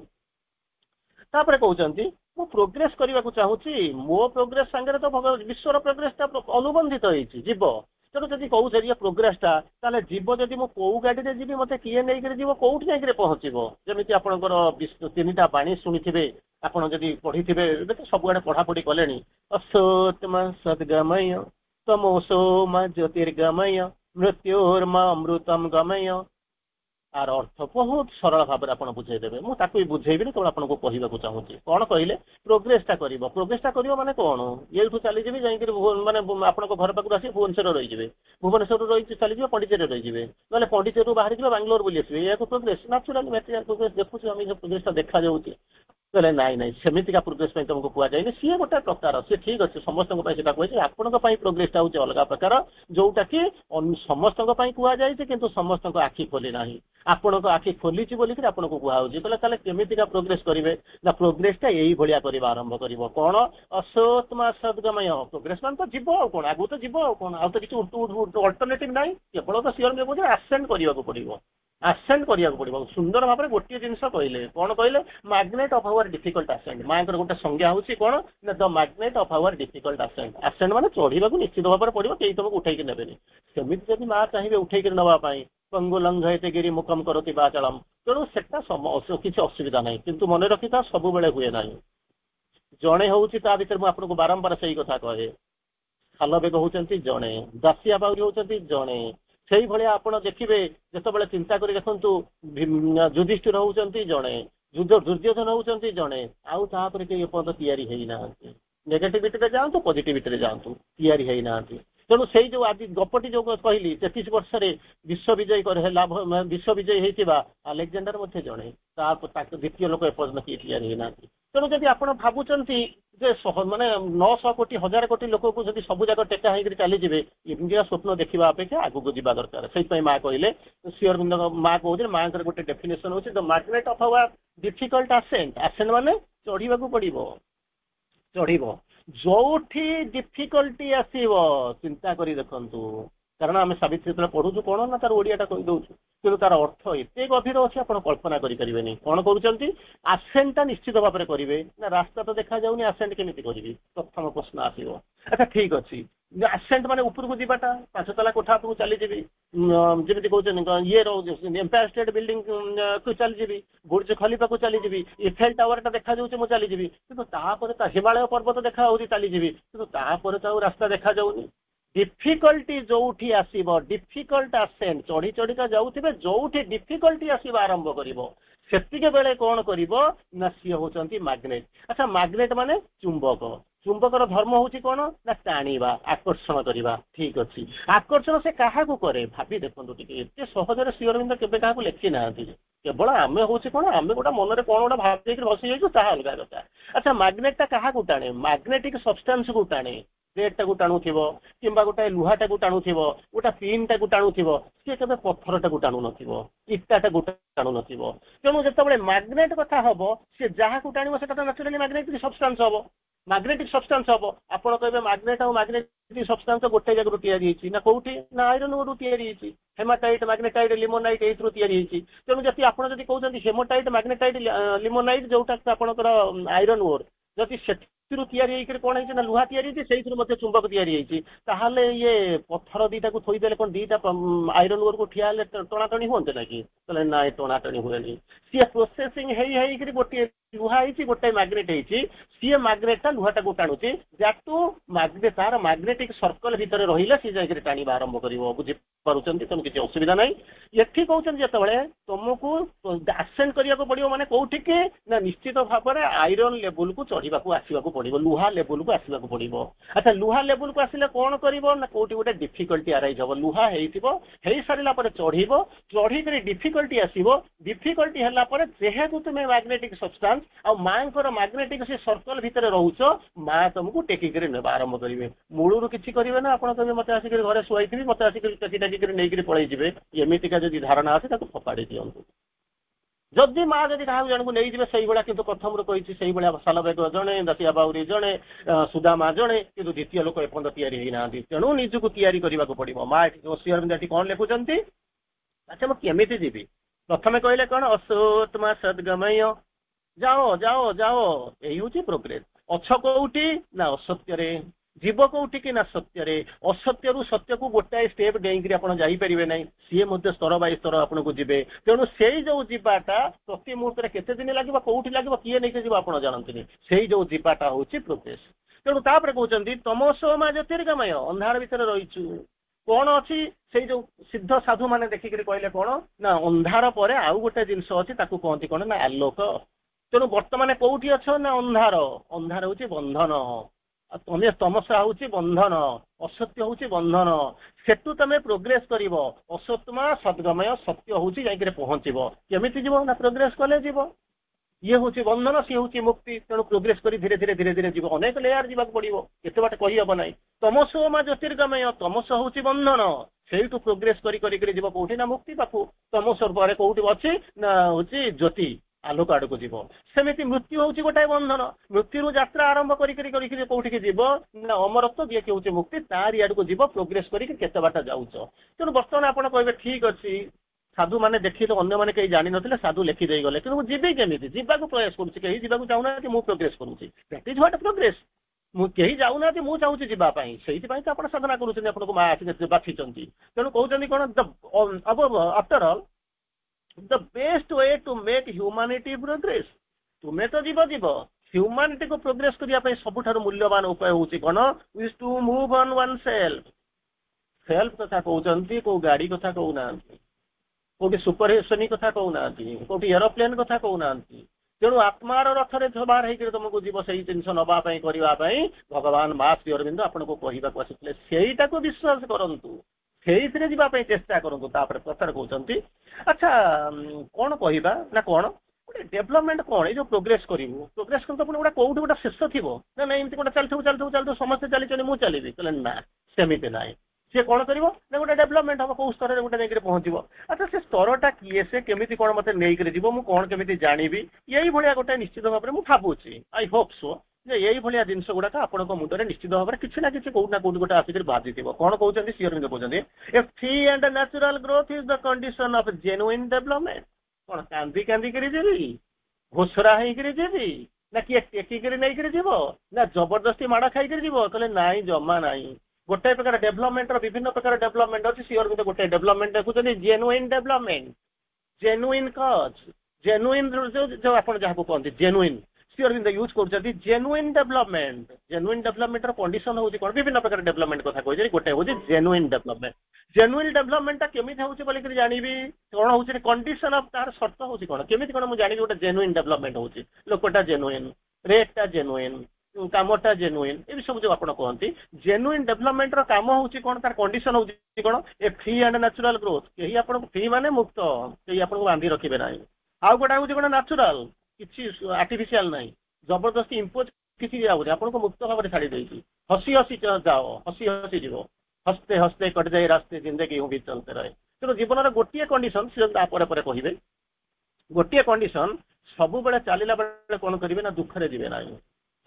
तापर कहउचंती मु प्रोग्रेस करने को चाहूँगी मो प्रोग्रेस सांगे तो विश्वर प्रोग्रेसटा अनुबंधित होती जीव तेणु जब कौन प्रोग्रेसटा ताले जीव जदि मो कौ गाड़ी में जी मत किए नहीं जीव कौट जाकर पहुँचो जमी आपंकर 3टा बाणी शुणी आपड़ जदि पढ़ी थे सबुआड़े पढ़ापढ़ी कले असोत्मा सद्गमय तमोसोमा ज्योतिर्गमय मृत्युर्मा अमृतम गमय आर अर्थ बहुत सरल भाव में आप बुझेदेवे मुझे बुझेबी केवल आपको कहवाक चाहूँगी कौन कहले प्रोग्रेसटा कर माने कौन ये चली जाइए माने आप घर पाक आस भुवनेश्वर रही भुवनेश्वर रही चली पंडिचेरी रही ना पंडिचेरी बाहर जाए बांग्लोर बुली आसवे या प्रोग्रेस नेचुराल मेटेरियल प्रोग्रेस देखुचे आम प्रोग्रेसटा देखा जाऊँगी कहले नाई नाई सेमितिका प्रोग्रेस तुमको कहुए सी गोटे प्रकार सी ठीक अच्छे समस्त कहुए आपण प्रोग्रेसटा हूँ अलग प्रकार जोटा कि समस्त कहुए कि समस्त आखि खोली ना आपण आखि खोली बोलिक आपको कहुए कहले केमितिका प्रोग्रेस करेंगे ना प्रोग्रेसटा यही भाया करवा आरंभ कर कौन असोत्मा सद्गमय प्रोग्रेस मान तो जीव आ कौन आगु तो जीव आ कौन आ तो किसी अल्टरनेटिव ना केवल तो सियर कहते आसेंड करने पड़ो आसेंड करने पड़ो सुंदर भाव में गोटे जिन कहले कौन कहले magnet of our difficult ascend माँ गोटे संज्ञा हूँ कौन ना the magnet of our difficult ascend ascend माने चढ़ा निश्चित भाव में पड़ो कहीं तुमको उठेक ने सेमती जब माँ चाहिए उठेक नापी पंगु लंघयते गिरी मुखम करती बाचलम तेणु से किसी असुविधा ना कि मन रखी था सब हुए ना जड़े हूँ भर मुझे बारंबार से कथा कहे साल बेग होती जड़े दासिया बाउरी होती जड़े से भाई आप देखिए जिते चिंता कर देखु युधिष्ठिर होती जड़े दुर्योधन होती जड़े आउ तापर कई एपर्यंत या नेगेटिविटी जातु पॉजिटिविटी जातु या तेणु से जो आज गपटी जो कहली 33 वर्ष विश्व विजय लाभ विश्व विजयी होता आलेक्जेंडर जड़े द्वितीय लोक एपर्यंत किए या तेणु जब आप भावुंट माने 900 कोटी 1000 कोटी लोक को जब सब जाक टेका होकर चलीजे इंडिया स्वप्न देखा अपेक्षा आगू जा दरकार से माँ कहले श्री अरविंद माँ कहते माँ गोटे डेफिनेशन होची the magnet of our difficult ascent ascent माने चढ़ा पड़ो चढ़ जो डिफिकल्टी आसव चिंता कर देखु कारण आम सावित्री जो पढ़ु कौन ना तार ओडियाटा कहीदे कि तार अर्थ एत गभीर अच्छे आप कल्पना करें कौन कर आसेंटा निश्चित भाव में करेंगे ना रास्ता तो देखा जाऊनी आसेंट केमी करी प्रथम प्रश्न आसो अच्छा ठीक अच्छे आसेंट माने उपरको जाटा 5 तला कोठा को चली जमी कहते ये एम्पायर स्टेट बिल्डिंग को चलीजी बुर्ज खलीफा को चलीजी इफेल टावर देखा जाऊँ मुझे चलीजी कि हिमालय पर्वत देखा चलीजी कि रास्ता देखा जाऊनी डिफिकल्टी जो आसव डिफिकल्ट आसेंट चढ़ी चढ़िका जाऊे जो डिफिकल्टी आसव आरंभ कर बेले कौन कर सी होती मैग्नेट अच्छा मैग्नेट माने चुंबक चुंबकर धर्म हूँ कौन ना टाणीवा आकर्षण करवा ठीक अच्छे आकर्षण से क्या कै भाभी देखो एत सहजरे श्री अरविंद केवे क्या लिखी ना केवल आम हूँ कौन आम गोटे मन में कौन गोटे भाव देकर बसी जाइए अलग कथा अच्छा मैग्नेटा क्या टाणे मैग्नेटिक सब्सटेंस को टाणे प्लेटा को टाणुव कि गोटे लुहाटा को टाणुव गोटे पिनटा को टाणुव सी के पत्थरटा को टाणु नटाटा को टाणु न तेणु जो मैग्नेट कथा हम सी जहाँ को टाणव से नेचुराली मैग्नेटिक सब्सटेंस हम मैग्नेटिक सब्सटेंस हम आपड़ कहे मैग्नेट और मैग्नेटिक सब्सटेंस गोटे जगह या कौटी ना आयरन ओर या हेमाटाइट मैग्नेटाइट लिमोनाइट ये तेणु जब आप कहते हेमाटाइट मैग्नेटाइट लिमोनाइट जोटा आपंकर आयरन ओर जदि से कौन है ना लुहा या चुंबक या ये पत्थर दीटा को थोदेले कौन दीटा आयरन ओर को ठिया टणाटणी हमें ना कि ना टणाटणी हुए सी प्रोसेसिंग गोटे लुहा है गोटे मैग्नेट है सी मैग्नेटा लुहाटा को टाणुची जाटू मैग्नेट तार मैग्नेटिक सर्कल भितर रही सी जाकर टाणी आरंभ कर बुझीपार्टी तुम किसी असुविधा ना ये कहते जो तुमको आसेंट करने पड़ो माने कौटी के ना निश्चित भाव में आयरन लेवल को चढ़ा आसवाक पड़ो लुहा लेवल को आसवाक पड़ो अच्छा लुहा लेवल को आसिले कौन कर कौटी गोटे डिफिकल्टी आराइज हम लुहा हो सारा चढ़ चढ़ी डिफिकल्टी आसो डिफिकल्टी है जेहेतु तुम्हें मैग्नेटिक सब्सटेंस आ माँ मैग्नेटिक से सर्कल भितर रोच माँ तुमको टेकिक आरंभ करेंगे मूलू किसी करेंगे ना आप मत आसिक घरे शुई मत आसिक टेकी टाकिक नहीं पलैजे एमतीका जब धारणा अच्छे फपाड़ी दिंतु जदि माँ जब क्या जन को नहीं से भाया कि प्रथम कही से भाया सालबेग जड़े दसिया बाउरी जड़े सुदामा जड़े कि द्वितीय लोक एपर्यंत या तेणु निजक या पड़ो माँ श्री अरविंद ये कौन लिखुंट अच्छा मुझे केमी जी प्रथम कहले कौन असोत्मा सद्गमय जाओ जाओ जाओ यही हूँ प्रोग्रेस अछ कौटी ना असत्य जीव कौटी कि ना सत्य असत्य रु सत्य को गोटाए स्टेप डेईकरी आप जापरेंगे ना सी स्तर बै स्तर आपन को जी तेणु से जो जीवाटा प्रति मुहूर्त केते दिन लगे कौटी लगे किए नहीं जी आप जानते से जो जीवाटा हूँ प्रोग्रेस तेणु तापर कहते तमसोमा ज्योतिर्गमय अंधार भितर रहीचु कौन अच्छी से जो सिद्ध साधु मैंने देखिक कहले कौन ना अंधार पर आउ गोटे जिनस अच्छी कहती कौन ना आलोक तेणु बर्तमान कौटी अच्छ ना अंधार अंधार हूँ बंधन तुम्हें तमसा हूँ बंधन असत्य हूँ बंधन सेतु तुम प्रोग्रेस कर असत्मा सद्गमय सत्य हूँ जाकर पहुँचब केमी जीव ना प्रोग्रेस कले जीव ये हूँ बंधन सी हूँ मुक्ति तेणु प्रोग्रेस कर धीरे धीरे धीरे धीरे जीव अनेक लेयार जावाक पड़ो केते बाट कहीहब ना तमसोमा ज्योतिर्गमय तमस हूँ बंधन से प्रोग्रेस कर जीव कौटी ना मुक्ति पाखु तमस पर कौटी अच्छी ना हूँ ज्योति आलोक आड़ को जीव सेमती मृत्यु हूँ गोटाए बंधन मृत्यु यात्रा आरंभ कौटी जीव ना अमरत्व जी कि हूँ मुक्ति तार आड़ को जीव प्रोग्रेस करके बाट जाऊच तेणु बर्तमान आप कहे ठीक अच्छे साधु मैंने देखी तो अन्य मैंने कहीं जानी नथिले साधु लिखिदे गले कि मुझे जीवी केमी जावाक प्रयास करुँच जावाक चाहूना कि प्रोग्रेस करुँच दैट इज व्हाट प्रोग्रेस मुझे जाऊना मुझे चाहूँगी जीवाई से तो आप साधना करुँच माँ आसिक बाछी तेणु कहते कौन अब after all the best way to make humanity progress तुम्हें तो जीव जीव ह्यूमानिटी को प्रोग्रेस करने सबुठ मूल्यवान उपाय हूँ कौन is to move on oneself कथा कहते कौ गाड़ी कथा कहूना कौटी सुपरसोनिक कथा कहूना कौटी एरोप्लेन कथा कहूना तेणु आत्मार रथरे सवार होकर तुमको जीव से जिन नापी करने भगवान माँ श्री अरविंद आपन को कहवाक आसी सेटा को विश्वास करूँ से जावाई चेष्टा करूँ प्रचार कहते अच्छा कौन कहवा ना कौन गोटे डेभलपमेंट कौन ये जो प्रोग्रेस करूँ प्रोग्रेस कर गोटे कौट गोटे शेष थी ना ना एमती गोटे चलू समस्ते चली मुझे चलि कहले ना सेमती ना सी कौन कर गोटे डेभलपमेंट हम कौ स्तर में गोटे नहीं पहुँचब अच्छा से स्तरटा किए से केमी कौन मत नहीं मुझे कौन केमी जानी यही भाया गोटे निश्चित भाव में मुझे भावुची आई होप सो यही भाया जिनस गुड़ाक आपण मुंडे निश्चित भाव में किसी ना कि कौट ना कौट गोटे आसिक बाजी कौन कहते श्री अरविंद कहते a free and natural growth is the condition of genuine development कौन कांदी कांदी जी घोषरा होगी ना किए टेकिक नहीं जीव ना जबरदस्ती माड़ खाई जीव कहले ना जमा ना गोटे प्रकार डेभलपमेंट विभिन्न प्रकार डेभलपमेंट अच्छी श्री अरविंद गोटे डेभलपमेंट देखुं जेन्युइन डेभलपमेंट जेन्युइन कज जेन्युइन जो आप कहते जेन्युइन श्री अरविंद यूज कर जेन्युइन डेभलपमेंट कंडीशन हूँ कौन विभिन्न प्रकार डेभलपमेंट कथा कही गोटे हूँ जेन्युइन डेभलपमेंट केमी हूँ बोलिक जानवी कौन हूँ कंडीशन ऑफ तार शर्त हूँ कौन केमी कौन मुझे जानी गोटे जेन्युइन डेभलपमेंट हूँ लोकटा जेन्युइन रेटटा जेन्युइन कामटा जेन्युइन ये सब जो आप कहते जेन्युइन डेभलपमेंट काम हूँ कौन तार कंडीशन हूँ कौन ए फ्री एंड नेचुरल ग्रोथ कहीं आप फ्री माने मुक्त कहीं आपको बांधि रखिए ना आउ गोटा हूँ कौन नेचुरल किसी आर्टिफिशियल ना जबरदस्ती इम्पोज किसी आपको मुक्त भाव में छाड़ी देगी हसी हसी जाओ हसी हसी जीव हस्ते हस्ते कट जाए रास्ते जिंदगी यूं भी चलते रहे तेणु जीवन गोटे कंडीशन से कहे गोटे कंडीशन सब बेले चलला बेले कौन करेंगे ना दुखरे जीवे ना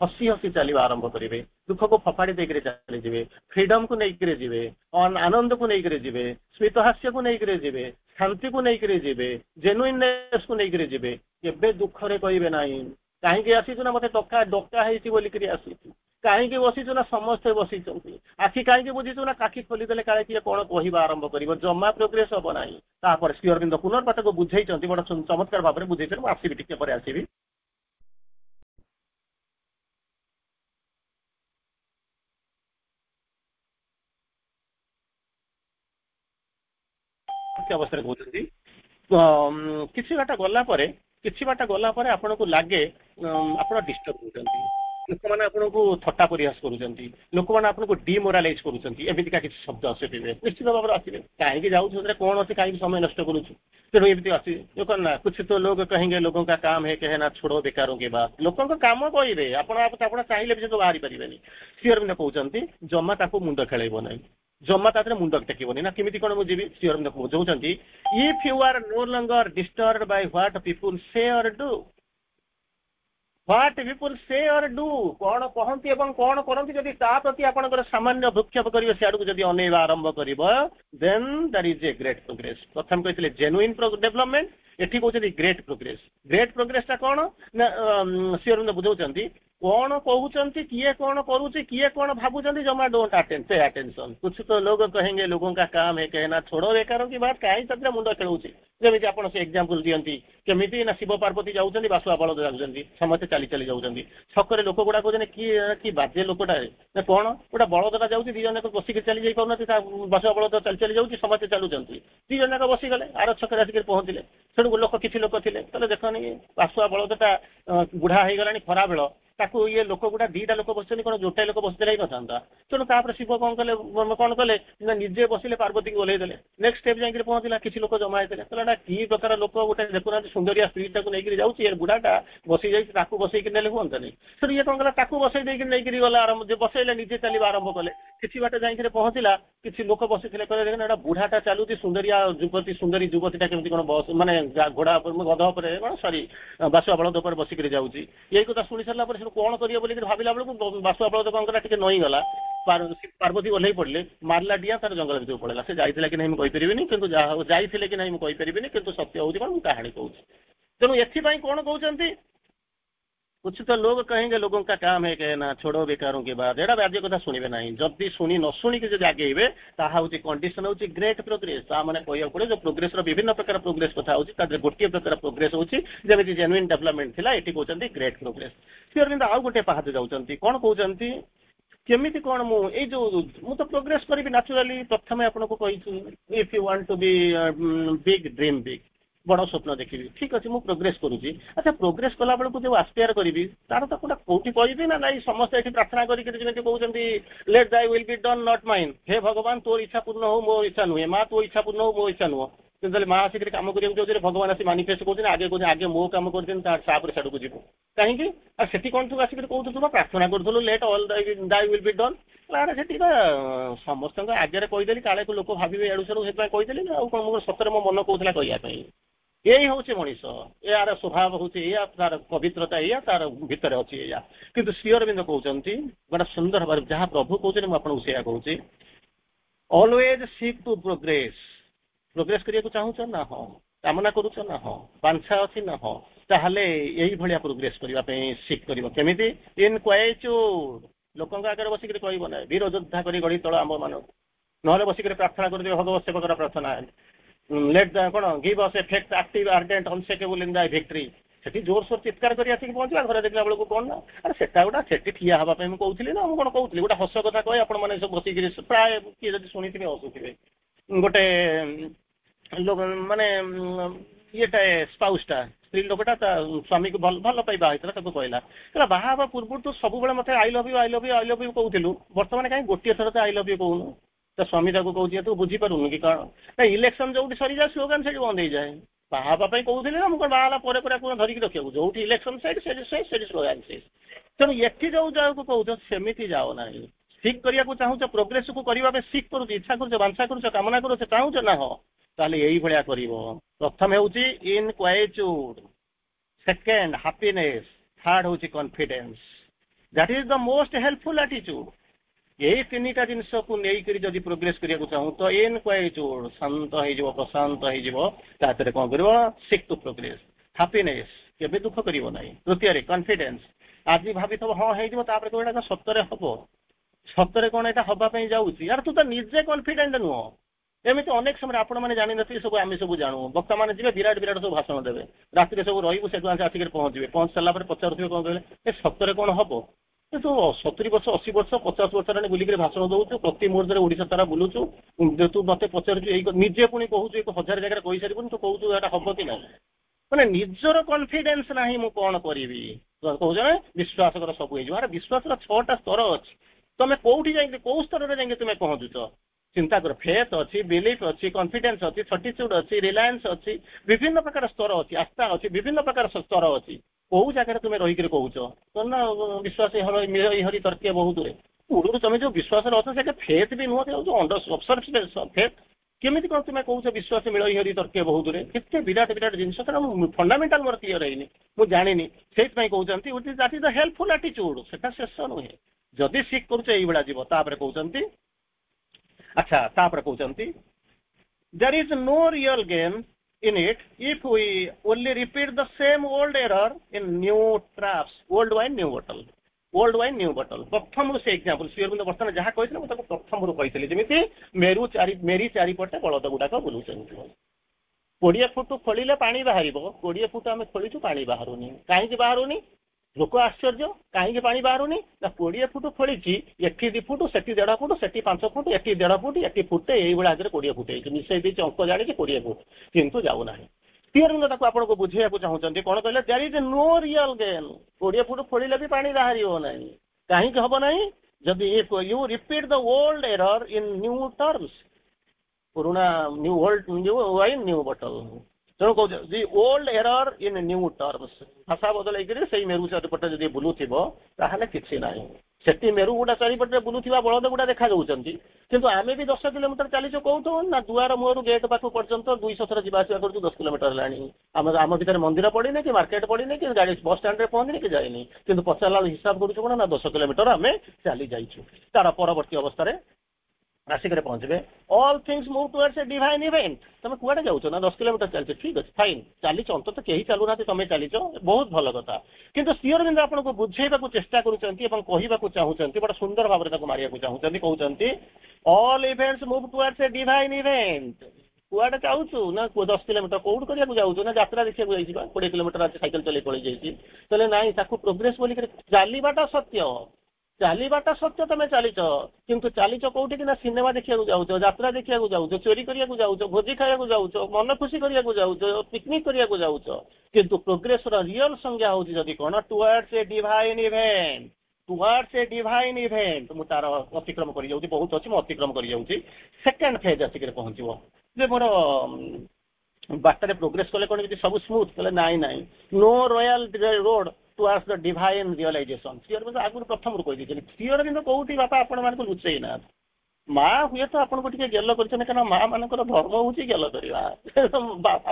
हसी हसी चलवा आरंभ करेंगे दुख को फपाड़ी देकर चलीजे फ्रीडम को लेकर जी आनंद को लेकर जी स्मित हास्य को लेकर जी शांति को लेकर जी जेन्युइननेस को लेकर जी केवे दुखरे कहे ना कहीं आसीचु ना मत डका डका होलिक आसी कहीं बसीचु ना समस्ते बसी आखि कहीं बुझीचु ना काखी खोलीदे काले किए कौन कह आरंभ कर जमा प्रोग्रेस हम ना श्री अरविंद पुनर्पाठ को बुझे बड़ा चमत्कार भाव में बुझे आसवि टे आसवि ପରବର୍ତ୍ତୀ ଅବସ୍ଥାରେ କହୁଛନ୍ତି କିଛି ବାଟ ଗଲା ପରେ ଆପଣଙ୍କୁ ଲାଗେ ଆପଣ ଡିଷ୍ଟର୍ବ ହେଉଛନ୍ତି, ଲୋକମାନେ ଆପଣଙ୍କୁ ଥଟ୍ଟା ପରିହାସ କରୁଛନ୍ତି, ଲୋକମାନେ ଆପଣଙ୍କୁ ଡିମୋରାଲାଇଜ କରୁଛନ୍ତି, ଏମିତିକା କିଛି ଶବ୍ଦ ଆସିଥିବେ, ନିଶ୍ଚିତ ଭାବରେ ଆସିବେ। କାହିଁକି ଯାଉଛୁ ସେଥିରେ କଣ ଅଛି, କାହିଁକି ସମୟ ନଷ୍ଟ କରୁଛୁ, ତେଣୁ ଏମିତି ଆସିବେ। ଲୋକ ନା କିଛି ତ ଲୋକ କହେंगे लोगों का काम है कहना छोड़ो बेकारों की बात। ଲୋକଙ୍କ କାମ କହିବେ, ଆପଣ ଚାହିଁଲେ ବି ସେ ତ ବାହାରି ପାରିବେନି। ଶ୍ରୀ ଅରବିନ୍ଦ କହୁଛନ୍ତି ଜମା ତାକୁ ମୁଣ୍ଡ ଖେଳେଇବ ନାହିଁ, ଜମା ତା ଦେହରେ ମୁଣ୍ଡ ଟେକିବନି। ନା କେମିତି କଣ ମୁଁ ଯିବି? ଶ୍ରୀ ଅରବିନ୍ଦ କହୁଛନ୍ତି if you are no longer disturbed by what people say or do, what people say or do, କଣ କହନ୍ତି ଏବଂ କଣ କରନ୍ତି ଯଦି ତା ପ୍ରତି ଆପଣଙ୍କର ସାମାନ୍ୟ ଭୃକ୍ଷେପ କରିବେ, ସିଆଡକୁ ଯଦି ଅନେଇବା ଆରମ୍ଭ କରିବ, then that is a great progress। ପ୍ରଥମେ କହିଥିଲେ genuine development, ଏଠି କହୁଛନ୍ତି ଗ୍ରେଟ୍ ପ୍ରୋଗ୍ରେସ। ଗ୍ରେଟ୍ ପ୍ରୋଗ୍ରେସ ଟା କଣ ନା ଶ୍ରୀ ଅରବିନ୍ଦ ବୁଝାଉଛନ୍ତି କଣ କହୁଛନ୍ତି, କିଏ କଣ କରୁଛି, କିଏ କଣ ଭାବୁଛନ୍ତି, ଜମା ଡୋଣ୍ଟ ପେ ଆଟେନସନ। कुछ तो लोग कहेंगे लोगों का काम है कहना छोड़ो बेकारों की बात। କାହିଁ ସେଥିରେ ମୁଣ୍ଡ ଖେଳଉଛି। ଯେମିତି ଆପଣ ସେ ଏକ୍ଜାମ୍ପଲ ଦିଅନ୍ତି, କେମିତି ନା ଶିବ ପାର୍ବତୀ ଯାଉଛନ୍ତି, ବାସୁଆ ବଳଦ ଯାଉଛନ୍ତି, ସମସ୍ତେ ଚାଲି ଚାଲି ଯାଉଛନ୍ତି। ଛକରେ ଲୋକ ଗୁଡା କହୁଛନ୍ତି କି ବାଜେ ଲୋକଟା ନା କଣ, ଗୋଟେ ବଳଦଟା ଯାଉଛି, ଦି ଜଣ ବସିକି ଚାଲି ଯାଇ ପାରୁନାହାନ୍ତି, ତା ବାସୁଆ ବଳଦ ଚାଲି ଚାଲି ଯାଉଛି, ସମସ୍ତେ ଚାଲୁଛନ୍ତି, ଦି ଜଣ ଯାକ ବସିଗଲେ, ଆର ଛକରେ ଆସିକି ପହଞ୍ଚିଲେ। ସେଠୁ କିଛି ଲୋକ ଥିଲେ, ତାହେଲେ ଦେଖନି ବାସୁଆ ବଳଦଟା ବୁଢା ହେଇଗଲାଣି, ଖରା ବେଳ, ତାକୁ ଇଏ ଲୋକ ଗୁଡା ଦିଟା ଲୋକ ବସିଛନ୍ତି, କଣ ଗୋଟାଏ ଲୋକ ବସିଥିଲେ ହେଇନଥାନ୍ତା। ତେଣୁ ତାପରେ ଶିବ କଣ କଲେ ନା ନିଜେ ବସିଲେ, ପାର୍ବତୀକୁ ଓହ୍ଲେଇ ଦେଲେ। ନେକ୍ସଟ ଷ୍ଟେପ ଯାଇକି ପହଞ୍ଚିଲା, କିଛି ଲୋକ ଜମା ହେଇଥିଲେ। ତାହେଲେ ଏଟା କି ପ୍ରକାର ଲୋକ, ଗୋଟେ ଦେଖୁନାହାନ୍ତି ସୁନ୍ଦରିଆ ସ୍ତ୍ରୀଟାକୁ ନେଇକରି ଯାଉଛି, ଏ ବୁଢାଟା ବସି ଯାଇଛି, ତାକୁ ବସେଇକି ନେଲେ ହୁଅନ୍ତାନି। ସେଠୁ ଇଏ କଣ କଲା, ତାକୁ ବସେଇ ଦେଇକି ନେଇକରି ଗଲା, ବସେଇଲେ, ନିଜେ ଚାଲିବା ଆରମ୍ଭ କଲେ। କିଛି ବାଟ ଯାଇକି ପହଞ୍ଚିଲା, କିଛି ଲୋକ ବସିଥିଲେ, କହିଲେ ଦେଖେନ ଏଟା ବୁଢାଟା ଚାଲୁଛି, ସୁନ୍ଦରୀ ଯୁବତୀଟା କେମିତି କଣ ବସ ମାନେ ଘୋଡା ଉପରେ, ଗଧ ଉପରେ, କଣ ସରି ବାସୁଆ ବଳଦ ଉପରେ ବସିକିରି ଯାଉଛି। ଏଇ କଥା ଶୁଣି ସାରିଲା ପରେ ସେଠୁ କଣ କରିବ ବୋଲି ଭାବିଲା ବେଳକୁ ବାସୁଆ ବଳଦ କଣ କଲା, ଟିକେ ନଇଁଗଲା, ପାର୍ବତୀ ଓହ୍ଲେଇ ପଡିଲେ, ମାରିଲା ଡିଆ, ତାର ଜଙ୍ଗଲ ଭିତରକୁ ପଳେଇଲା। ସେ ଯାଇଥିଲା କି ନାହିଁ ମୁଁ କହିପାରିବିନି, କିନ୍ତୁ ଯାହା ହଉ ଯାଇଥିଲେ କି ନାହିଁ ମୁଁ କହିପାରିବିନି, କିନ୍ତୁ ସତ୍ୟ ହଉଛି କଣ, ମୁଁ କାହାଣୀ କହୁଛି। ତେଣୁ ଏଥିପାଇଁ କଣ କହୁଛନ୍ତି, कुछ तो लोग कहेंगे लोगों का काम है कहना छोड़ो बेकारों की बात। एटा बाज्य कथा शुणिबे नहीं, जदि शुणी न शुणिक जब आगेबे ताहा होची कंडीशन होची ग्रेट प्रोग्रेस। ता माने कहया पड़े जो प्रोग्रेस रो विभिन्न प्रकार प्रोग्रेस कथा होची, ता गोटे प्रकार प्रोग्रेस होची जेमिति जेन्युइन डेवलपमेंट थिला, एटी कहउचंती ग्रेट प्रोग्रेस। फिर किंतु आउ गोटे पहाज जाउचंती, कोन कहउचंती केमिति कोन मु ए जो मु तो प्रोग्रेस करिबि नेचुरली। प्रथमे आपनको कहिछु if you want to be big dream big, बड़ स्वप्न देखी, ठीक अच्छे मुझे प्रोग्रेस करुँची। अच्छा प्रोग्रेस कला बेलू जो आस्पियर करी तार तो गोटे कौटी कहि ना नाई, समस्त ये प्रार्थना करके कहते let thy will be done not mine. हे भगवान तोर इच्छा पूर्ण हो, मो इच्छा नुहे, माँ तो इच्छा पूर्ण हो, मो इच्छा नुह। किंतु माँ आसिक कम कर भगवान आसी मानिफेस्ट कर आगे कौन आगे मो कम कर सड़क जीव कहीं से कौन तू आसिक कहूँ प्रार्थना करूँ let all thy will be done. से समस्त आगे कहीदेली काले लोक भावे एड़ू सड़ू से कहीदेली ना, कौन सतरे मो मन कहूला कहवाई। यही हूँ मनीष, यार स्वभाव हूँ तार पवित्रता, या तार भितर अच्छी या। किंतु श्री अरविंद कहते गोटे सुंदर भाव जहाँ प्रभु कहते मुझे कहूँ always seek to progress. Progress करने चाहूच ना, हाँ कामना करुच ना, हाँ बांछा अच्छी ना, हाँ ताहले यही भाया प्रोग्रेस करने सीख कर केमिति इन क्वाइट्यूड लोक आगे बसिक कह ना वीर योद्धा कर गढ़ी तल आम मान ना बसिक प्रार्थना कर भगवत सेवकर प्रार्थना लेट कौन give us effect active ardent unshakable in the victory. सेठी जोर सोर चित्कार कर पहुंचा घर देखला बेलू कौन ना अरे से गोटा से ठिया हाँपा मुझे कहूली ना, मुझे कौन कहूली गोटे हस कथा कहे आपण मैंने सब बसिक प्राय किए जब शुणी हसुवे गोटे लोक माने येटा स्पाउसटा स्त्री लोकटा स्वामी को भल पाई बाहर कहला बाहा पूर्व तू सब मत I love you I love you I love you कहूलु, बर्तमान कहीं गोटे थर तो आई लव यू कहूनु। तो स्वामी ताको कहूँ तू बुझीपारुनु कि कौन ना इलेक्शन जो सरी जाए स्लोगान से बंद हो जाए। बाहा कहूली ना मुझे बाहा पर धरिकी रखा जो इलेक्शन साइड से स्लोगान से। तेणु ये जो जाओ कौच सेमती जाओ ना, सीख करने को चाहूच प्रोग्रेस को करने सीख करुच, इच्छा करुच, बांछा करुच, कामना करुच, चाहूच ना, हाँ ताले यही भाया कर। प्रथम हूँ इन क्वाइट्यूड, सेकेंड हैप्पीनेस, थर्ड हूँ confidence. That is the most helpful attitude. यही तीन टा जिनस को लेकर जब प्रोग्रेस करने को चाहूँ तो इन क्वाइट्यूड शांत हो प्रशांत हो कौन कर सीख टू प्रोग्रेस। हैप्पीनेस केबे दुख करिवो नाही। तृतीय कॉन्फिडेंस आज भाभी हाँ हो सतरे हम सतरे कौन यहाँ हाँपाई जाऊँगी यार तू तो निजे कॉन्फिडेंट नुह। एमती अनेक समय आपण मैंने जानी नी सब आम सब जानू वक्ता मैंने जी विराट विराट सब भाषण देवे राति सब रही आसिक पहुँचे पहुँच सारा पचारूे कौन कहले सतरे कौन हम କିନ୍ତୁ 70 ବର୍ଷ 80 ବର୍ଷ 50 ବର୍ଷ ହେଲାଣି ବୁଲିକି ଭାଷଣ ଦଉଛୁ, ପ୍ରତି ମୁହୂର୍ତ୍ତରେ ଓଡିଶା ସାରା ବୁଲୁଛୁ, ତୁ ମତେ ପଚାରୁଛୁ ଏଇ ନିଜେ ପୁଣି କହୁଛୁ 1000 ଜାଗାରେ କହିସାରିବୁନି, ତୁ କହୁଛୁ ଏଇଟା ହବ କି ନାହିଁ? ମାନେ ନିଜର କନଫିଡେନ୍ସ ନାହିଁ ମୁଁ କଣ କରିବି, କହୁଛ ନା ବିଶ୍ୱାସ କର ସବୁ ହେଇଯିବ। ଆରେ ବିଶ୍ୱାସର 6ଟା ସ୍ତର ଅଛି, ତମେ କୋଉଠି ଯାଇକି କୋଉ ସ୍ତରରେ ଯାଇକି ତୁମେ ପହଞ୍ଚୁଛ? ଚିନ୍ତା କର, ଫେଥ ଅଛି, ବିଲିଫ ଅଛି, କନଫିଡେନ୍ସ ଅଛି, ସର୍ଟିଚ୍ୟୁଡ ଅଛି, ରିଲାଏନ୍ସ ଅଛି, ବିଭିନ୍ନ ପ୍ରକାର ସ୍ତର ଅଛି, ଆସ୍ଥା ଅଛି, ବିଭିନ୍ନ ପ୍ରକାର ସ୍ତର ଅଛି। କୋଉ ଜାଗାରେ ତୁମେ ରହିକରି କହୁଛ ନା ବିଶ୍ୱାସ ମିଳ ହରି ତର୍କେ ବହୁତରେ ପୂର୍ବରୁ ତମେ ଯୋଉ ବିଶ୍ୱାସରେ ଅଛ ସେଟା ଫେଥ ବି ନୁହଁ, ଫେଥ କେମିତି କଣ ତୁମେ କହୁଛ ବିଶ୍ୱାସ ମିଳ ହରି ତର୍କେ ବହୁତରେ? କେତେ ବିରାଟ ବିରାଟ ଜିନିଷ, କାରଣ ଫଣ୍ଡାମେଣ୍ଟାଲ ମୋର କ୍ଲିୟର ହେଇନି, ମୁଁ ଜାଣିନି, ସେଇଥିପାଇଁ କହୁଛନ୍ତି ଦ୍ୟାଟ୍ ଇଜ ଦ ହେଲ୍ପଫୁଲ ଆଟିଚ୍ୟୁଡ। ସେଟା ଶେଷ ନୁହେଁ, ଯଦି ଶିଖ କରୁଛ ଏଇଭଳିଆ ଯିବ। ତାପରେ କହୁଛନ୍ତି ଆଚ୍ଛା, ତାପରେ କହୁଛନ୍ତି there is no real gain in it if we only repeat the same old error in new traps, old wine new bottle, old wine new bottle। ପ୍ରଥମରୁ ସେ ଏକ୍ସାମ୍ପଲ ଶ୍ରୀଅରବିନ୍ଦ ବର୍ତ୍ତମାନ ଯାହା କହିଥିଲେ ମୁଁ ତାକୁ ପ୍ରଥମରୁ କହିଥିଲି, ଯେମିତି ମେରି ଚାରିପଟେ ବଳଦ ଗୁଡାକ ବୁଲୁଛନ୍ତି। 20 ଫୁଟ ଖୋଳିଲେ ପାଣି ବାହାରିବ, 20 ଫୁଟ ଆମେ ଖୋଳିଛୁ ପାଣି ବାହାରୁନି। କାହିଁକି ବାହାରୁନି? ଲୋକ ଆଶ୍ଚର୍ଯ୍ୟ, କାହିଁକି ପାଣି ବାହାରୁନି? ନା 20 ଫୁଟ ଖୋଳିଛି, ଏଠି 2 ଫୁଟ, ସେଠି 1.5 ଫୁଟ, ସେଠି 5 ଫୁଟ, ଏଠି 1.5 ଫୁଟ, ଏଠି ଫୁଟେ, ଏଇଭଳିଆ ଆଗରେ 20 ଫୁଟ ହେଇଛି, ମିଶେଇ ଦେଇଛି, ଅଙ୍କ ଜାଣିଛି 20 ଫୁଟ, କିନ୍ତୁ ଯାଉନାହିଁ। ଶ୍ରୀଅରବିନ୍ଦ ତାକୁ ଆପଣଙ୍କୁ ବୁଝେଇବାକୁ ଚାହୁଁଛନ୍ତି, କଣ କହିଲେ? There is no real gain. 20 foot ଖୋଳିଲେ ବି ପାଣି ବାହାରିବ ନାହିଁ। କାହିଁକି ହବ ନାହିଁ? ଯଦି if you repeat the old error in new terms, ପୁରୁଣା ନ୍ୟୁ ୱାଇନ୍ ନ୍ୟୁ ବଟଲ। ତେଣୁ କହୁଛ the old error in new terms, ଭାଷା ବଦଳେଇକିରି ସେଇ ମେରୁ ଚାରିପଟେ ଯଦି ବୁଲୁଥିବ ତାହେଲେ କିଛି ନାହିଁ। ସେଠି ମେରୁ ଗୁଡା ଚାରିପଟେ ବୁଲୁଥିବା ବଳଦ ଗୁଡା ଦେଖାଯାଉଛନ୍ତି, କିନ୍ତୁ ଆମେ ବି 10 କିଲୋମିଟର ଚାଲିଛୁ କୋଉଠୁ ନା ଦୁଆର ମୁହଁରୁ ଗେଟ୍ ପାଖ ପର୍ଯ୍ୟନ୍ତ 200 ଥର ଯିବା ଆସିବା କରୁଛୁ, 10 କିଲୋମିଟର ହେଲାଣି। ଆମ ଭିତରେ ମନ୍ଦିର ପଡ଼ିନି, କି ମାର୍କେଟ ପଡ଼ିନି, କି ଗାଡି ବସ୍ ଷ୍ଟାଣ୍ଡରେ ପହଞ୍ଚିନି, କି ଯାଇନି, କିନ୍ତୁ ପଚାରିଲା ବେଳକୁ ହିସାବ କରୁଛୁ କଣ ନା 10 କିଲୋମିଟର ଆମେ ଚାଲି ଯାଇଛୁ। ତାର ପରବର୍ତ୍ତୀ ଅବସ୍ଥାରେ ଆସିକରେ ପହଞ୍ଚିବେ ଅଲ୍ ଥିଙ୍ଗସ୍ ମୁଭ୍ ଟୁୱାର୍ଡସ୍ ଏ ଡିଭାଇନ୍ ଇଭେଣ୍ଟ। ତମେ କୁଆଡେ ଯାଉଛ ନା 10 କିଲୋମିଟର ଚାଲିଛ, ଠିକ ଅଛି, ଫାଇନ୍, ଚାଲିଛ, ଅନ୍ତତଃ କେହି ଚାଲୁନାହାନ୍ତି, ତମେ ଚାଲିଛ, ବହୁତ ଭଲ କଥା। କିନ୍ତୁ ଶ୍ରୀଅରବିନ୍ଦ ଆପଣଙ୍କୁ ବୁଝେଇବାକୁ ଚେଷ୍ଟା କରୁଛନ୍ତି ଏବଂ କହିବାକୁ ଚାହୁଁଛନ୍ତି, ବଡ ସୁନ୍ଦର ଭାବରେ ତାକୁ ମାରିବାକୁ ଚାହୁଁଛନ୍ତି, କହୁଛନ୍ତି ଅଲ୍ ଇଭେଣ୍ଟସ୍ ମୁଭ୍ ଟୁୱାର୍ଡସ୍ ଏ ଡିଭାଇନ୍ ଇଭେଣ୍ଟ। କୁଆଡେ ଯାଉଛୁ ନା 10 କିଲୋମିଟର କୋଉଠୁ କରିବାକୁ ଯାଉଛୁ ନା ଯାତ୍ରା ଦେଖିବାକୁ ଯାଇଯିବା, 20 କିଲୋମିଟର ଅଛି ସାଇକେଲ ଚଲେଇ ପଳେଇ ଯାଇଛି, ତାହେଲେ ନାଇଁ, ତାକୁ ପ୍ରୋଗ୍ରେସ ବୋଲିକି ଚାଲିବାଟା ସତ୍ୟ, ଚାଲିବାଟା ସତ୍ୟ, ତମେ ଚାଲିଛ, କିନ୍ତୁ ଚାଲିଛ କୋଉଠି ନା ସିନେମା ଦେଖିବାକୁ ଯାଉଛ, ଯାତ୍ରା ଦେଖିବାକୁ ଯାଉଛ, ଚୋରି କରିବାକୁ ଯାଉଛ, ଭୋଜି ଖାଇବାକୁ ଯାଉଛ, ମନ ଖୁସି କରିବାକୁ ଯାଉଛ, ପିକନିକ କରିବାକୁ ଯାଉଛ, କିନ୍ତୁ ପ୍ରୋଗ୍ରେସର ରିଅଲ ସଂଜ୍ଞା ହଉଛି ଯଦି କଣ? ଟୁୱାର୍ଡସ୍ ଏ ଡିଭାଇନ୍ ଇଭେଣ୍ଟ, ଟୁୱାର୍ଡସ୍ ଏ ଡିଭାଇନ୍ ଇଭେଣ୍ଟ। ମୁଁ ତାର ଅତିକ୍ରମ କରି ଯାଉଛି, ବହୁତ ଅଛି, ମୁଁ ଅତିକ୍ରମ କରି ଯାଉଛି। ସେକେଣ୍ଡ ଫେଜ୍ ଆସିକରି ପହଞ୍ଚିବ ଯେ ମୋର ବାଟରେ ପ୍ରୋଗ୍ରେସ କଲେ କଣ କିଛି ସବୁ ସ୍ମୁଥ? କହିଲେ ନାଇଁ ନାଇଁ, no royal road towards the divine realisation. Shri Aurobindo ଆଗରୁ ପ୍ରଥମରୁ କହିଦେଇଛନ୍ତି। ଶ୍ରୀଅରବିନ୍ଦ କୋଉଠି ବାପା ଆପଣ ମାନଙ୍କୁ ଲୁଚେଇ ନାହାନ୍ତି। ମା ହୁଏତ ଆପଣଙ୍କୁ ଟିକେ ଗେଲ କରିଛନ୍ତି, କାରଣ ମା ମାନଙ୍କର ଧର୍ମ ହଉଛି ଗେଲ କରିବା।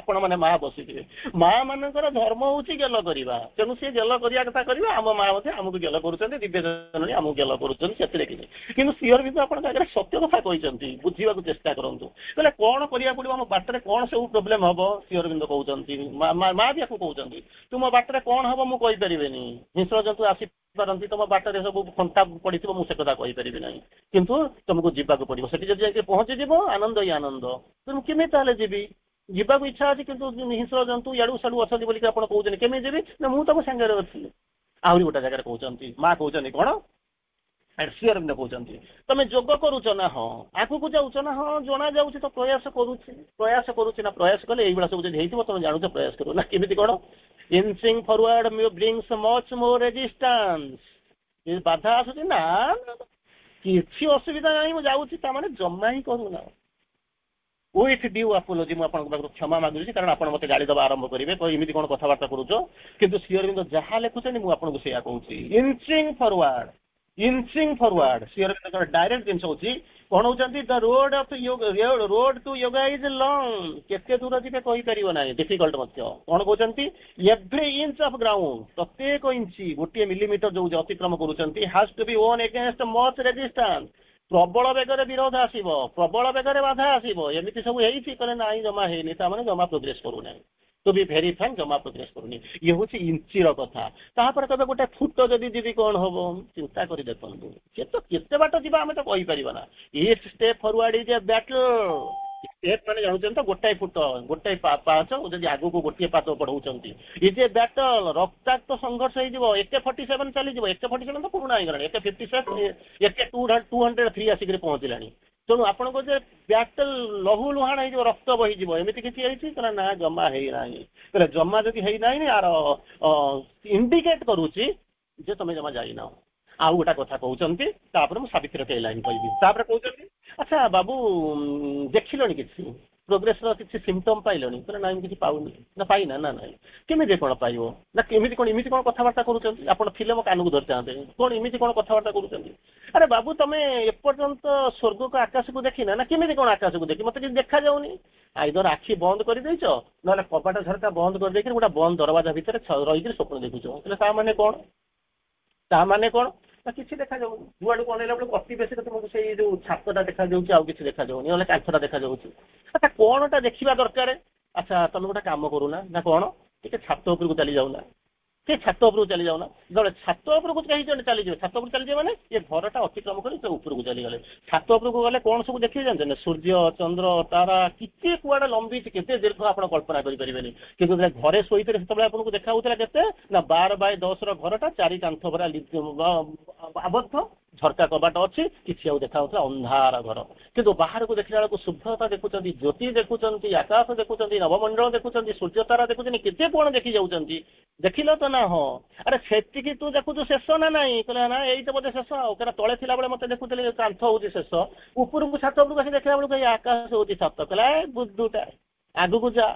ଆପଣ ମାନେ ମା ବସିଥିବେ, ମା ମାନଙ୍କର ଧର୍ମ ହଉଛି ଗେଲ କରିବା, ତେଣୁ ସିଏ ଗେଲ କରିବା କଥା କରିବା। ଆମ ମା ମଧ୍ୟ ଆମକୁ ଗେଲ କରୁଛନ୍ତି, ଦିବ୍ୟ ଜନନୀ ଆମକୁ ଗେଲ କରୁଛନ୍ତି, ସେଥିରେ କିଛି। କିନ୍ତୁ ଶ୍ରୀଅରବିନ୍ଦ ଆପଣଙ୍କ ଆଗରେ ସତ୍ୟ କଥା କହିଛନ୍ତି, ବୁଝିବାକୁ ଚେଷ୍ଟା କରନ୍ତୁ। କହିଲେ କଣ କରିବାକୁ ପଡିବ, ଆମ ବାଟରେ କଣ ସବୁ ପ୍ରୋବ୍ଲେମ ହବ? ଶ୍ରୀଅରବିନ୍ଦ କହୁଛନ୍ତି, ମା ବି ଆକୁ କହୁଛନ୍ତି, ତୁମ ବାଟରେ କଣ ହବ ମୁଁ କହିପାରିବିନି, ହିଂସ୍ର ଜନ୍ତୁ ଆସି ପାରନ୍ତି, ତମ ବାଟରେ ସବୁ କଣ୍ଟା ପଡିଥିବ, ମୁଁ ସେ କଥା କହିପାରିବି ନାହିଁ, କିନ୍ତୁ ତମକୁ ଯିବାକୁ ପଡିବ। ସେଠି ଯଦି ଯାଇକି ପହଞ୍ଚିଯିବ ଆନନ୍ଦ ହିଁ ଆନନ୍ଦ। ତେଣୁ କେମିତି ତାହେଲେ ଯିବି? ଯିବାକୁ ଇଚ୍ଛା ଅଛି, କିନ୍ତୁ ହିଂସ୍ର ଜନ୍ତୁ ଇଆଡୁ ସାଡୁ ଅଛନ୍ତି ବୋଲିକି ଆପଣ କହୁଛନ୍ତି, କେମିତି ଯିବି? ନା ମୁଁ ତମ ସାଙ୍ଗରେ ଅଛି। ଆହୁରି ଗୋଟେ ଜାଗାରେ କହୁଛନ୍ତି, ମା କହୁଛନ୍ତି କଣ? ଶ୍ରୀଅରବିନ୍ଦ କହୁଛନ୍ତି ତମେ ଯୋଗ କରୁଛ ନା? ହଁ। ଆଗକୁ ଯାଉଛ ନା? ହଁ ଜଣା ଯାଉଛି ତ, ପ୍ରୟାସ କରୁଛି। ପ୍ରୟାସ କରୁଛି ନା? ପ୍ରୟାସ କଲେ ଏଇଭଳିଆ ସବୁ ଯଦି ହେଇଥିବ ତମେ ଜାଣୁଛ, ପ୍ରୟାସ କରୁ ନା? କେମିତି କଣ? ଇନଚିଂ ଫରୱାର୍ଡ ବ୍ରିଙ୍ଗସ୍ ମଚ୍ ମୋର ରେଜିଷ୍ଟାନ୍ସ। ବାଧା ଆସୁଛି ନା, କିଛି ଅସୁବିଧା ନାହିଁ, ମୁଁ ଯାଉଛି, ତାମାନେ ଜମା ହିଁ କରୁନା। ୱିଥ୍ ଡ୍ୟୁ ଆପୋଲୋଜି, ମୁଁ ଆପଣଙ୍କ ପାଖରୁ କ୍ଷମା ମାଗୁଛି, କାରଣ ଆପଣ ମତେ ଗାଳି ଦେବା ଆରମ୍ଭ କରିବେ, ତ ଏମିତି କଣ କଥାବାର୍ତ୍ତା କରୁଛ। କିନ୍ତୁ ଶ୍ରୀଅରବିନ୍ଦ ଯାହା ଲେଖୁଛନ୍ତି ମୁଁ ଆପଣଙ୍କୁ ସେଇଆ କହୁଛି, ଇନଚିଂ ଫରୱାର୍ଡ, ଇନଚିଂ ଫରୱାର୍ଡ। ଶ୍ରୀଅରବିନ୍ଦଙ୍କର ଡାଇରେକ୍ଟ ଜିନିଷ ହଉଛି କଣ ହଉଛନ୍ତି, the road of road to yoga is long. କେତେ ଦୂର ଯିବେ କହିପାରିବ ନାହିଁ, ଡିଫିକଲ୍ଟ ମଧ୍ୟ। କଣ କହୁଛନ୍ତି? ଏଭ୍ରି ଇଞ୍ଚ ଅଫ ଗ୍ରାଉଣ୍ଡ, ପ୍ରତ୍ୟେକ ଇଞ୍ଚି, 1 ମିଲିମିଟର ଯୋଉ ଅତିକ୍ରମ କରୁଛନ୍ତି, has to be won against much resistance. ପ୍ରବଳ ବେଗରେ ବିରୋଧ ଆସିବ, ପ୍ରବଳ ବେଗରେ ବାଧା ଆସିବ। ଏମିତି ସବୁ ହେଇଛି, କହିଲେ ନାଇଁ ଜମା ହେଇନି, ତାମାନେ ଜମା ପ୍ରୋଗ୍ରେସ କରୁନାହିଁ। ଟୁ ବି ଭେରି ଫ୍ରାଙ୍କ, ଜମା ପ୍ରୋଗ୍ରେସ କରୁନି। ଇଏ ହଉଛି ଇଞ୍ଚିର କଥା। ତାପରେ କହିବେ ଗୋଟେ ଫୁଟ ଯଦି ଯିବି କଣ ହବ? ଚିନ୍ତା କରି ଦେଖନ୍ତୁ, କେତେ ବାଟ ଯିବା ଆମେ ତ କହିପାରିବା ନା। Each step forward is a battle, step माने जानुछन तो गोटाए फुट गोटाए पाच जदि आगु को गोटे पाद बढ़ाउछंती इज ए बैटल रक्ताक्त संघर्ष हो जिवो AK-47 चली जिवो AK-47 तो पुराना हो गलानी AK-57 AK-203 आसिक पहुंचलानी तेणु आपण को जे बैटल लहू लुहाण हो रक्त बही जीव एमती किसी है ना जमा है ना जमा जदि है ना यार इंडिकेट करूची जे तुम जमा जाइना आउ गोटा कथा कहते सावित्री के लाइन कह कहते अच्छा बाबू देख ली कि प्रोग्रेस किसी सिम्पटम पाइल ना किसी पाऊनी ना पाइना ना ना केमी कौन पाइब ना केमी कौन इमिति कौन कथबार्ता करें मो कान को धरते आते कौन इमिति कौन कथबार्ता कर अरे बाबू तुम एपर्यंत स्वर्ग को आकाश को देखना ना केमी कौन आकाश को देखी मत कि देखा जाऊनी आईदर आखि बंद कर ना कबाट झरका बंद कर गोटे बंद दरवाजा भितर रही स्वप्न देखुच माने कौन ता माने कौन किसी देखा जाऊँ जुआड़ को अनेला बेलू अति बेसी तुमको से जो छातटा देखा कि देखा जाऊनी ना कांथटा देखा जाऊँगी अच्छा कौनटा देखा दरकार अच्छा तुम गोटे कम करूना ना कौन टे छात उपरको चली जाऊना से छात उपरको चली जाऊना जो छात उपरको कहीं चलीजे छात उपर चलीजे मैंने ये घरटा अतिक्रम कर उपरको चलीगले छात उपरको गले कौन सब देखिए जानते ना सूर्य चंद्र तारा कितने कुआड़े लंबी केते दीर्घ आप कल्पना करें कि घरे शोते से आपको देखा के ना 12x10 घरटा चारि कांथ भरा आबद्ध झरका कबाट अच्छी किसी आउ देखा अंधार घर किंतु बाहर को देखला बेलू शुभ्रता देखुं ज्योति देखुं आकाश देखुं नवमंडल देखुं सूर्य तारा देखुं केते कौन देखी जाऊँ देखिल तो ना हाँ अरे से तू देखु शेष ना नाई कहला ना यही तो बोधे शेष आना तले थी मत देखुली कांथ हूँ शेष उपरको छात उपरको देखला बेलू आकाश हूँ छात कहला बुद्धूटा आगु को जा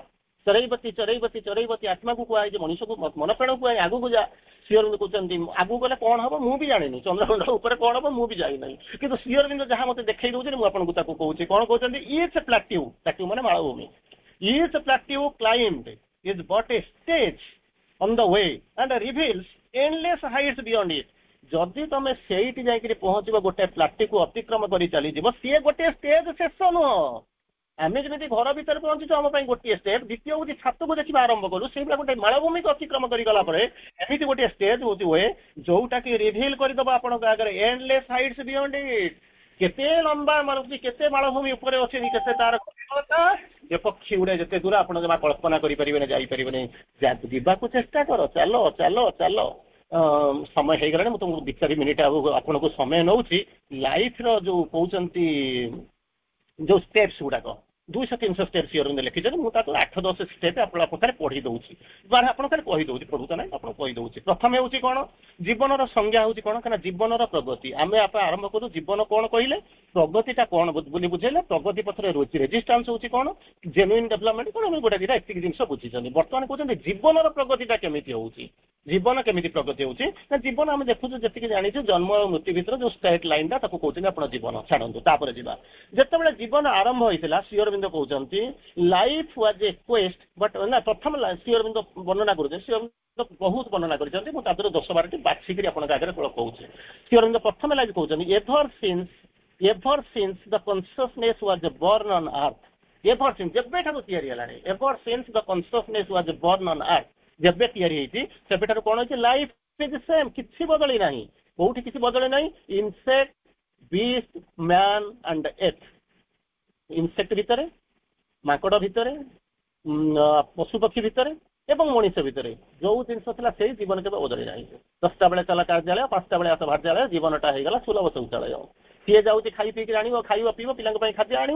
चरईबती चरईबती चरईबती आत्मा को कहुए मनीष को मन प्राण कहुए आगु को जा श्रीअरविंद कहते आगू गले कौन हम मुझे जानी चंद्रमंडल उपर कौन हम मुझे जाना कि श्रीअरविंद जहाँ मत देखई दूसरे मुझे कहूँ कौन कहते इज प्लाट्यू प्लाट्यू माने मालभूमि is plateau climb is but a stage on the way and reveals endless heights beyond it जदि तुम से जाकि पहुँच गोटे प्लाट्यू को अतिक्रम कर चलीज सी गोटे स्टेज शेष नुह आम जमी घर भितर पहुंचु आम गोटे स्टेप द्वितीय हूँ छात को देखा आरंभ कलु से गोटे मालभूमि को अतिक्रम करगला एमती गोटे स्टेज हूँ हुए जोटा कि रिभिल करदे आप एंडलेस हाइट्स बियॉन्ड इट केते लंबा मालूम केते मालभूमि उपर अच्छे केते तार जे पक्षी गुड़े जिते दूर आप जमा कल्पना करें जावाक चेष्टा कर चल चल चल समय हो गला तुमको 2-4 मिनिट आपन को समय नौ लाइफ रो कहते जो स्टेप्स गुड़ाक 200-300 स्टेप्स श्रीअरविंद लिखिं मुझे 8-10 स्टेप आपे पढ़ी दूसरी आपड़ खाली कहीदे पढ़ू तो ना आप कहीदे प्रथम हूँ कौन जीवन संज्ञा हूँ कौन क्या जीवन प्रगति आम आप आरंभ करूँ जीवन कौन कहले प्रगतिटा कौन बोली बुझेले प्रगति पथर रेजिस्टान्स हूँ कौन जेन्युइन डेभलपमेंट कौन गोटे दुटा एतिक जिन बुझी बर्तमान कहते जीवन प्रगतिटा केमी हो जीवन केमी प्रगति होना जीवन आम देखु जी जानी जन्म और मृत्यु भर जो स्ट्रेट लाइन टा कहते आप जीवन छाड़ू तापर जा जिते जीवन आरंभ होता श्रीअरविंद कहते life was a quest but ना प्रथम श्रीअरविंद वर्णना कर श्रीअरविंद बहुत वर्णना कर 10-12 बाछिक आगे कहूँ श्रीअरविंद प्रथम लाइफ कहते ever since the consciousness was born on earth ever since जब ever since the consciousness was born on earth जब या कौन हो लाइफ इज सेम कि बदली ना कौटी किसी बदली ना इनसेक्ट बीस्ट मैन एंड एथ इनसेक्ट भितर माकड़ भितर पशुपक्षी भितर एवं मनीष भितर जो जिनस से जीवन के बदली ना 10टा बेले चला कार्यालय 5टा बेले आस भारद्यालय जीवनटा होगा सुलभ शौचालय सी जाऊँगी खाई पीक आण खाइब पीब पिला खाद्य आण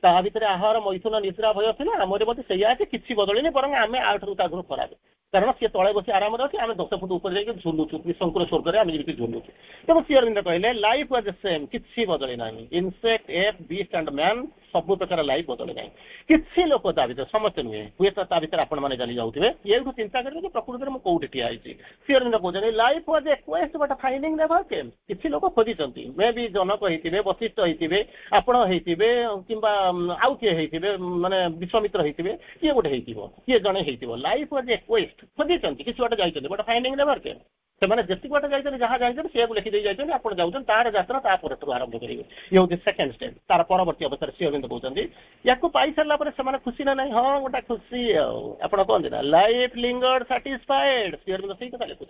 ता भितर आहार मैथुन निद्रा भय था आमर मत से किसी बदलनी बर आम आठू आगुरी खराब कारण सी तले बस आराम अच्छे आम 10 फुट ऊपर जाकर झुलुचु त्रिशंकुर स्वर्ग आम जी झुलुचु तेणु श्रीअरविंद कहले लाइफ वाज सेम किसी बदली ना insect app beast and man सब प्रकार लाइफ बदली ना किसी लोक ता भर समस्त नुहे हुए तो ता भर आपण मैंने चली जाऊे ये चिंता करेंगे प्रकृति में कौटी ठिया श्रीअरविंद कहते life was a quest but finding the work किसी लोक खोजी मे भी जनक होते वशिष्ठ होते आपण होते कि आउ किए होते माने विश्वामित्र होते किए गोटे किए जड़े हो लाइफ वाज ए क्वेस्ट खोजी किसी बाटे जाइए बट फाइंडिंग द वर्क से जितक बाटे जाइए जहाँ जाइए सी लिखिदे जाइए आप जाऊँ तार यात्रा तापर आरंभ करेंगे ये हूँ सेकेंड स्टेप तार परवर्ती अवस्था श्रीअरविंद कहते या पाई सारा से खुशी ना ना हाँ गोटे खुशी आप कहते ना लाइफ लिंगर साटिस्फाइड श्रीअरविंद से कथा लिखुं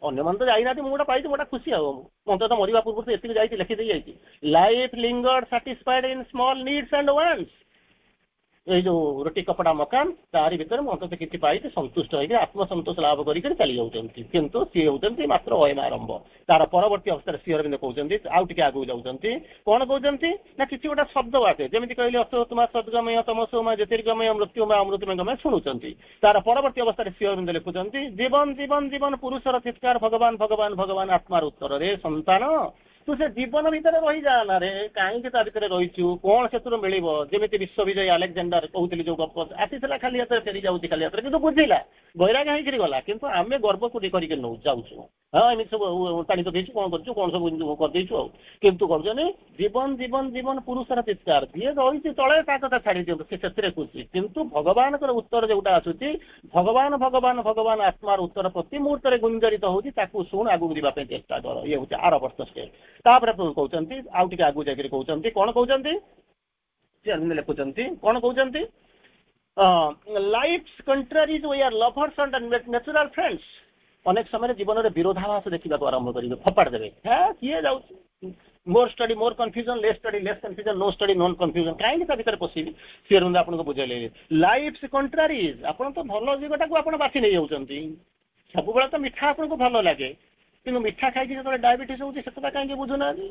ଅନ୍ୟମାନେ ତ ଯାଇନାହାନ୍ତି, ମୁଁ ଗୋଟେ ପାଇଛି, ମୁଁ ଗୋଟେ ଖୁସି। ଆଉ ମୁଁ ତ ମରିବା ପୂର୍ବରୁ ତ ଏତିକି ଯାଇଛି, ଲେଖିଦେଇ ଯାଇଛି, life lingered satisfied in small needs and wants. ଏଇ ଯୋଉ ରୋଟି କପଡା ମକାନ ତାରି ଭିତରେ ମୁଁ ଅନ୍ତତଃ କିଛି ପାଇକି ସନ୍ତୁଷ୍ଟ ହେଇକି ଆତ୍ମସନ୍ତୋଷ ଲାଭ କରିକି ଚାଲି ଯାଉଛନ୍ତି। କିନ୍ତୁ ସିଏ ହେଉଛନ୍ତି ମାତ୍ର ଅୟମ ଆରମ୍ଭ। ତାର ପରବର୍ତ୍ତୀ ଅବସ୍ଥାରେ ଶ୍ରୀ ଅରବିନ୍ଦ କହୁଛନ୍ତି, ଆଉ ଟିକେ ଆଗକୁ ଯାଉଛନ୍ତି, କଣ କହୁଛନ୍ତି ନା କିଛି ଗୋଟେ ଶବ୍ଦ ଆସେ, ଯେମିତି କହିଲେ ଅସତୋମା ସଦ୍ଗମୟ ତମସୋମା ଜ୍ୟୋତିର୍ଗମୟ ମୃତ୍ୟୁମୟ ଅମୃତମୟ ଶୁଣୁଛନ୍ତି। ତାର ପରବର୍ତ୍ତୀ ଅବସ୍ଥାରେ ଶ୍ରୀ ଅରବିନ୍ଦ ଲେଖୁଛନ୍ତି, ଜୀବନ ଜୀବନ ଜୀବନ ପୁରୁଷର ଚିତ୍କାର ଭଗବାନ ଭଗବାନ ଭଗବାନ ଆତ୍ମାର ଉତ୍ତରରେ, ସନ୍ତାନ ତୁ ସେ ଜୀବନ ଭିତରେ ରହିଯାଆନା ରେ, କାହିଁକି ତା ଭିତରେ ରହିଛୁ, କଣ ସେଥିରୁ ମିଳିବ? ଯେମିତି ବିଶ୍ୱବିଜୟୀ ଆଲେକ୍ଜାଣ୍ଡାର କହୁଥିଲି, ଯୋଉ ଗପ ଆସିଥିଲା ଖାଲି ହାତରେ ଫେରି ଯାଉଛି ଖାଲି ହାତରେ, କିନ୍ତୁ ବୁଝିଲା ବୈରାଗ ହେଇକିରି ଗଲା। କିନ୍ତୁ ଆମେ ଗର୍ବକୁ କରିକି ନଉ ଯାଉଛୁ, ହଁ ଏମିତି ସବୁ ଟାଣି ପକେଇଛୁ, କଣ କରୁଛୁ, କଣ ସବୁ କରିଦେଇଛୁ ଆଉ। କିନ୍ତୁ କରୁଛନ୍ତି ଜୀବନ ଜୀବନ ଜୀବନ ପୁରୁଷର ଚିତ୍କାର, ଯିଏ ରହିଛି ତଳେ ତା କଥା ଛାଡି ଦିଅନ୍ତୁ, ସେ ସେଥିରେ ଖୁସି। କିନ୍ତୁ ଭଗବାନଙ୍କର ଉତ୍ତର ଯୋଉଟା ଆସୁଛି, ଭଗବାନ ଭଗବାନ ଭଗବାନ ଆତ୍ମାର ଉତ୍ତର ପ୍ରତି ମୁହୂର୍ତ୍ତରେ ଗୁଞ୍ଜରିତ ହଉଛି, ତାକୁ ଶୁଣ, ଆଗକୁ ଯିବା ପାଇଁ ଚେଷ୍ଟା କର। ଇଏ ହଉଛି ଆର ବର୍ଷ ଷ୍ଟେପ। ତାପରେ କହୁଛନ୍ତି, ଆଉ ଟିକେ ଆଗକୁ ଯାଇକରି କହୁଛନ୍ତି, କଣ କହୁଛନ୍ତି, ଲେଖୁଛନ୍ତି, କଣ କହୁଛନ୍ତି, life contraries we are lovers and natural friends. ଅନେକ ସମୟରେ ଜୀବନରେ ବିରୋଧାଭାସ ଦେଖିବାକୁ ଆରମ୍ଭ କରିବେ, ଫପାଡି ଦେବେ, ହେ କିଏ ଯାଉଛି, more study more confusion, less study less confusion, no study no confusion, କାହିଁକି ତା ଭିତରେ ପଶିବି? ଶ୍ରୀ ଅରବିନ୍ଦ ଆପଣଙ୍କୁ ବୁଝେଇଲେ, ଲାଇଫ୍ କଣ୍ଟ୍ରାରିଜ୍, ଆପଣ ତ ଭଲ ଦିଗଟାକୁ ଆପଣ ବାଛି ନେଇଯାଉଛନ୍ତି। ସବୁବେଳେ ତ ମିଠା ଆପଣଙ୍କୁ ଭଲ ଲାଗେ, କିନ୍ତୁ ମିଠା ଖାଇକି ଯେତେବେଳେ ଡାଇବେଟିସ୍ ହଉଛି ସେତେଟା କାହିଁକି ବୁଝୁନାହାନ୍ତି?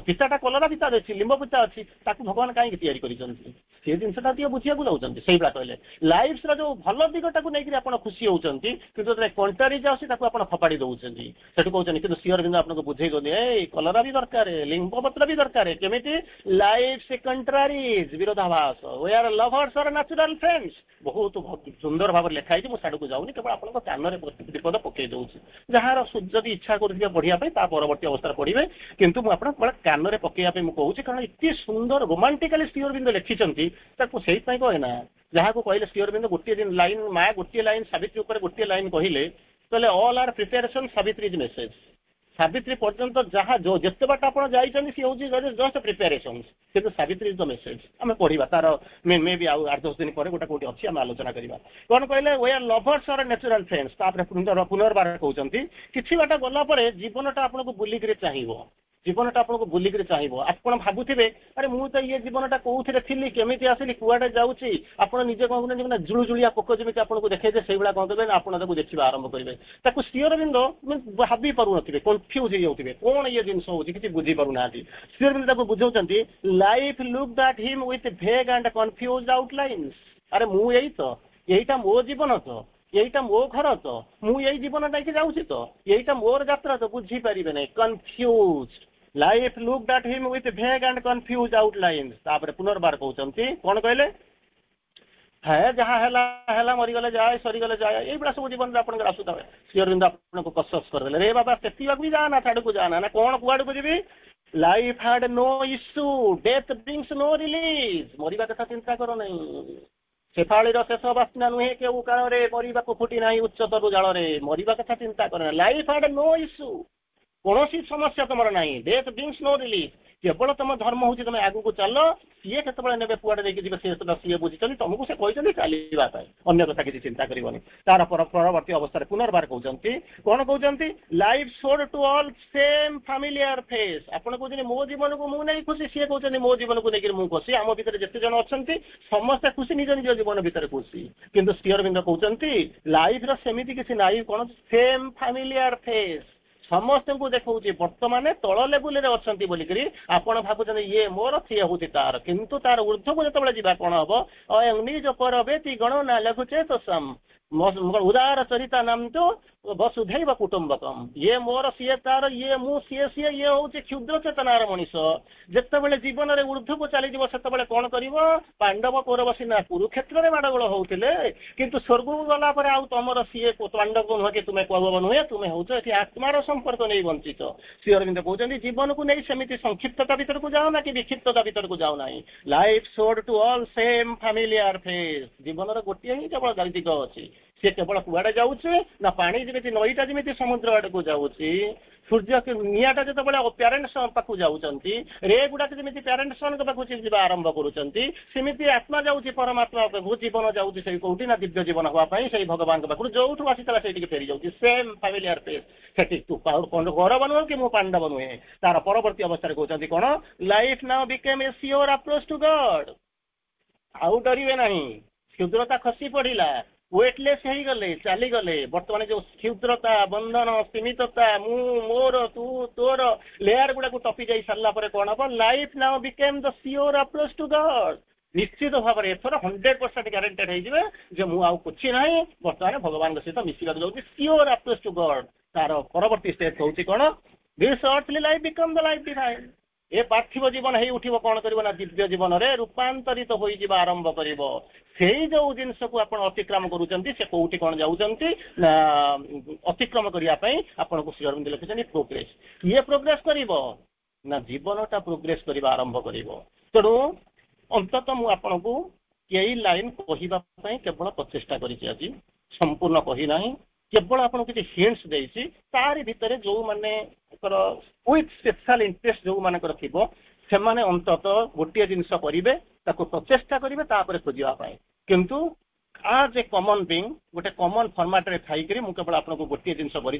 ପିତାଟା କଲରା ପିତା ଅଛି, ଲିମ୍ବ ପିତା ଅଛି, ତାକୁ ଭଗବାନ କାହିଁକି ତିଆରି କରିଛନ୍ତି? ସେ ଜିନିଷଟା ଟିକେ ବୁଝିବାକୁ ଯାଉଛନ୍ତି। ସେଇଭଳିଆ କହିଲେ ଲାଇଫ୍ର ଯୋଉ ଭଲ ଦିଗଟାକୁ ନେଇକରି ଆପଣ ଖୁସି ହଉଛନ୍ତି, କିନ୍ତୁ ଯେତେବେଳେ କଣ୍ଟ୍ରାରିଜ୍ ଆସୁଛି ତାକୁ ଆପଣ ଫପାଡ଼ି ଦଉଛନ୍ତି। ସେଠୁ କହୁଛନ୍ତି, କିନ୍ତୁ ଶ୍ରୀ ଅରବିନ୍ଦ ଆପଣଙ୍କୁ ବୁଝେଇ ଦଉନି, ଏଇ କଲରା ବି ଦରକାର, ଲିମ୍ବ ପତ୍ର ବି ଦରକାର। କେମିତି? ଲାଇଫ୍ କଣ୍ଟ୍ରାରିଜ୍, ବିରୋଧାଭାସ, we are lovers or natural friends। ବହୁତ ସୁନ୍ଦର ଭାବରେ ଲେଖା ହେଇଛି, ମୁଁ ସାଡକୁ ଯାଉନି, କେବଳ ଆପଣଙ୍କ କାନରେ ବିପଦ ପକେଇ ଦଉଛି। ଯାହାର ଯଦି ଇଚ୍ଛା କରୁଥିବେ ପଢିବା ପାଇଁ, ତା ପରବର୍ତ୍ତୀ ଅବସ୍ଥାରେ ପଢିବେ, କିନ୍ତୁ ମୁଁ ଆପଣ କେବଳ କାନରେ ପକେଇବା ପାଇଁ ମୁଁ କହୁଛି, କାରଣ ଏତେ ସୁନ୍ଦର ରୋମାଣ୍ଟିକାଲି ଶ୍ରୀ ଅରବିନ୍ଦ ଲେଖିଛନ୍ତି, ତାକୁ ସେଇଥିପାଇଁ କହେ ନା। ଯାହାକୁ କହିଲେ ଶ୍ରୀ ଅରବିନ୍ଦ ଗୋଟିଏ ଦିନ ଲାଇନ, ମା ଗୋଟିଏ ଲାଇନ ସାବିତ୍ରୀ ଉପରେ ଗୋଟିଏ ଲାଇନ କହିଲେ, କହିଲେ all are preparation Savitri is message. Savitri ପର୍ଯ୍ୟନ୍ତ ଯାହା ଯେତେ ବାଟ ଆପଣ ଯାଇଛନ୍ତି, ସିଏ ହଉଛି ଜଷ୍ଟ ପ୍ରିପାରେସନ, କିନ୍ତୁ ସାବିତ୍ରୀ ଇଜ୍ ଦ ମେସେଜ। ଆମେ ପଢିବା, ତାର ମେ ବି ଆଉ 8-10 ଦିନ ପରେ ଗୋଟେ କୋଉଠି ଅଛି, ଆମେ ଆଲୋଚନା କରିବା। କଣ କହିଲେ? we are lovers or natural friends। ତାପରେ ପୁନର୍ବାର କହୁଛନ୍ତି, କିଛି ବାଟ ଗଲା ପରେ ଜୀବନଟା ଆପଣଙ୍କୁ ବୁଲିକିରି ଚାହିଁବ, ଜୀବନଟା ଆପଣଙ୍କୁ ବୁଲିକିରି ଚାହିଁବ। ଆପଣ ଭାବୁଥିବେ, ଆରେ ମୁଁ ତ ଇଏ ଜୀବନଟା କୋଉଥିରେ ଥିଲି, କେମିତି ଆସିଲି, କୁଆଡେ ଯାଉଛି, ଆପଣ ନିଜେ କଣ କରୁଛନ୍ତି ନା, ଜୁଳୁଜୁଳିଆ ପୋକ ଯେମିତି ଆପଣଙ୍କୁ ଦେଖେଇବେ, ସେଇଭଳିଆ କଣ କରିବେ ନା, ଆପଣ ତାକୁ ଦେଖିବା ଆରମ୍ଭ କରିବେ। ତାକୁ ଶ୍ରୀ ଅରବିନ୍ଦ ଭାବି ପାରୁନଥିବେ, କନଫ୍ୟୁଜ ହେଇଯାଉଥିବେ, କଣ ଇଏ ଜିନିଷ ହଉଛି, କିଛି ବୁଝି ପାରୁନାହାନ୍ତି। ଶ୍ରୀ ଅରବିନ୍ଦ ତାକୁ ବୁଝାଉଛନ୍ତି, life looked at him with vague and confused outlines. ଆରେ ମୁଁ ଏଇ ତ, ଏଇଟା ମୋ ଜୀବନ ତ, ଏଇଟା ମୋ ଘର ତ, ମୁଁ ଏଇ ଜୀବନ ନେଇକି ଯାଉଛି ତ, ଏଇଟା ମୋର ଯାତ୍ରା ତ, ବୁଝିପାରିବେ ନାହିଁ, confused. Life looked at him with vague and confused outlines. ତାପରେ ପୁନର୍ବାର କହୁଛନ୍ତି, କଣ କହିଲେ? ହେ ଯାହା ହେଲା ହେଲା, ମରିଗଲେ ଯାଏ, ସରିଗଲେ ଯାଏ, ଏଇଭଳିଆ ସବୁ ଜୀବନରେ ଆପଣଙ୍କର ଆସୁଥାଏ। ଶ୍ରୀ ଅରବିନ୍ଦ ଆପଣଙ୍କୁ କସସ୍ କରିଦେଲେ, ରେ ବାବା ସେତିବାକୁ ବି ଯାଆନା, ଛାଡକୁ ଯାଆନା, ନା କଣ କୁଆଡକୁ ଯିବି? Life had no issue, death brings no release. ମରିବା କଥା ଚିନ୍ତା କର ନାହିଁ, ଶେଫାଳୀର ଶେଷ ବାସ୍ନା ନୁହେଁ କେଉଁ କାଳରେ, ମରିବାକୁ ଫୁଟି ନାହିଁ ଉଚ୍ଚତରୁ ଜାଳରେ। ମରିବା କଥା ଚିନ୍ତା କର ନା, ଲାଇଫ୍ ହ୍ୟାଡ୍ ନୋ ଇସ୍ୟୁ, କୌଣସି ସମସ୍ୟା ତମର ନାହିଁ, ଡେଥ୍ ବ୍ରିଙ୍ଗସ୍ ନୋ ରିଲିଜ୍। କେବଳ ତମ ଧର୍ମ ହଉଛି ତମେ ଆଗକୁ ଚାଲ, ସିଏ କେତେବେଳେ ନେବେ କୁଆଡେ ନେଇକି ଯିବେ ସିଏ ବୁଝିଛନ୍ତି, ତମକୁ ସେ କହିଛନ୍ତି ଚାଲିବା ପାଇଁ, ଅନ୍ୟ କଥା କିଛି ଚିନ୍ତା କରିବନି। ତାର ପରବର୍ତ୍ତୀ ଅବସ୍ଥାରେ ପୁନର୍ବାର କହୁଛନ୍ତି, କଣ କହୁଛନ୍ତି? Life showed to all same familiar face. ଆପଣ କହୁଛନ୍ତି ମୋ ଜୀବନକୁ ମୁଁ ନେଇ ଖୁସି, ସିଏ କହୁଛନ୍ତି ମୋ ଜୀବନକୁ ନେଇକି ମୁଁ ଖୁସି। ଆମ ଭିତରେ ଯେତେ ଜଣ ଅଛନ୍ତି ସମସ୍ତେ ଖୁସି, ନିଜ ନିଜ ଜୀବନ ଭିତରେ ଖୁସି। କିନ୍ତୁ ଶ୍ରୀ ଅରବିନ୍ଦ କହୁଛନ୍ତି, ଲାଇଫ୍ର ସେମିତି କିଛି ନାହିଁ, କଣ ସେମ୍ ଫାମିଲିଆର ଫେସ୍, ସମସ୍ତଙ୍କୁ ଦେଖଉଛି ବର୍ତ୍ତମାନ ତଳ ଲେବୁଲରେ ଅଛନ୍ତି ବୋଲିକିରି ଆପଣ ଭାବୁଛନ୍ତି ଇଏ ମୋର, ସିଏ ହଉଛି ତାର, କିନ୍ତୁ ତାର ଉର୍ଦ୍ଧ୍ୱକୁ ଯେତେବେଳେ ଯିବା କଣ ହବ? ଅୟଂ ନିଜ ପର ବେତି ଗଣନା ଲଘୁଚେ ତ ସମ୍, ଉଦାର ଚରିତା ନାମ ତ ବସୁଧୈବ କୁଟୁମ୍ବକମ୍। ଇଏ ମୋର, ସିଏ ତାର, ଇଏ ମୁଁ, ସିଏ ସିଏ, ଇଏ ହଉଛି କ୍ଷୁଦ୍ର ଚେତନାର ମଣିଷ। ଯେତେବେଳେ ଜୀବନରେ ଉର୍ଦ୍ଧ୍ୱକୁ ଚାଲିଯିବ, ସେତେବେଳେ କଣ କରିବ? ପାଣ୍ଡବ କୌରବ ସିନା କୁରୁକ୍ଷେତ୍ରରେ ମାଡ଼ଗୋଳ ହଉଥିଲେ, କିନ୍ତୁ ସ୍ୱର୍ଗକୁ ଗଲା ପରେ ଆଉ ତମର ସିଏ ପାଣ୍ଡବ ନୁହେଁ କି ତୁମେ କୌରବ ନୁହେଁ, ତୁମେ ହଉଛ ଏଠି ଆତ୍ମାର ସମ୍ପର୍କ ନେଇ ବଞ୍ଚିତ। ଶ୍ରୀ ଅରବିନ୍ଦ କହୁଛନ୍ତି, ଜୀବନକୁ ନେଇ ସେମିତି ସଂକ୍ଷିପ୍ତତା ଭିତରକୁ ଯାଉ ନା କି ବିକ୍ଷିପ୍ତତା ଭିତରକୁ ଯାଉ ନାହିଁ। Life showed to all same familiar face. ଜୀବନର ଗୋଟିଏ ହିଁ କେବଳ ଦିଗ ଅଛି, सी केवल कुआड़े जाऊे ना पानी जमी नईटा जमी समुद्र आड़ को जाऊँगी सूर्य निआटा जो प्यारेन्ट सन पाक जाऊँगी रे गुड़ाक जमी प्यारेन्ट सन पाक जा आरंभ करुँच आत्मा जाऊँगी परमात्मा पाक जीवन जाऊँगी से कौटी ना दिव्य जीवन हाँपाई से भगवान पाखु जो आसाला से फेरी जाऊँगी सेम फैमिलियर फेस से तू गौरव नुह कि मु पांडव नुहे तार परवर्ती अवस्था कहते कौन life now became a sure approach to God आउ डरवे ना क्षुद्रता खसी पड़ा वेटलेस हो गले चली गले बर्तमान जो क्षुद्रता बंधन सीमितता मु मोर तू तोर लेयर गुड़ा को टपी जाई सारा कौन हम life now became the sure approach to God निश्चित भाव में एथर 100% ग्यारंटेड हो कुछ ना बर्तमान भगवान सहित मिसिक जाऊँगी श्योर अप्रोच टू गॉड तार परवर्ती स्टेज हूँ कौन this earthly life become the life divine ए पार्थिव जीवन हो उठिब कौन कर दिव्य जीवन में रूपांतरित हो आरंभ कर जो जिनस को आप अतिक्रम करुँच कौटी कौन जाऊँगी ना अतिक्रम करने आपन को श्री अरविंद लिखिं प्रोग्रेस किए प्रोग्रेस कर ना जीवनटा प्रोग्रेस करने आरंभ कर तेणु अंततः मुझे को कई लाइन कहवाई केवल प्रचेषा कर संपूर्ण कहना केवल आपको किसी हिंट्स देती तारी भितर जो माने विथ स्पेशल इंटरेस्ट जो मानकर थी से अंततः गोटे जिनस करेंगे प्रचेषा करेंगे तापर खोजापी किंतु आज ए कॉमन बीइंग गोटे कॉमन फॉर्मेट रे थाई करी मु केवल आपको गोटे जिनस करी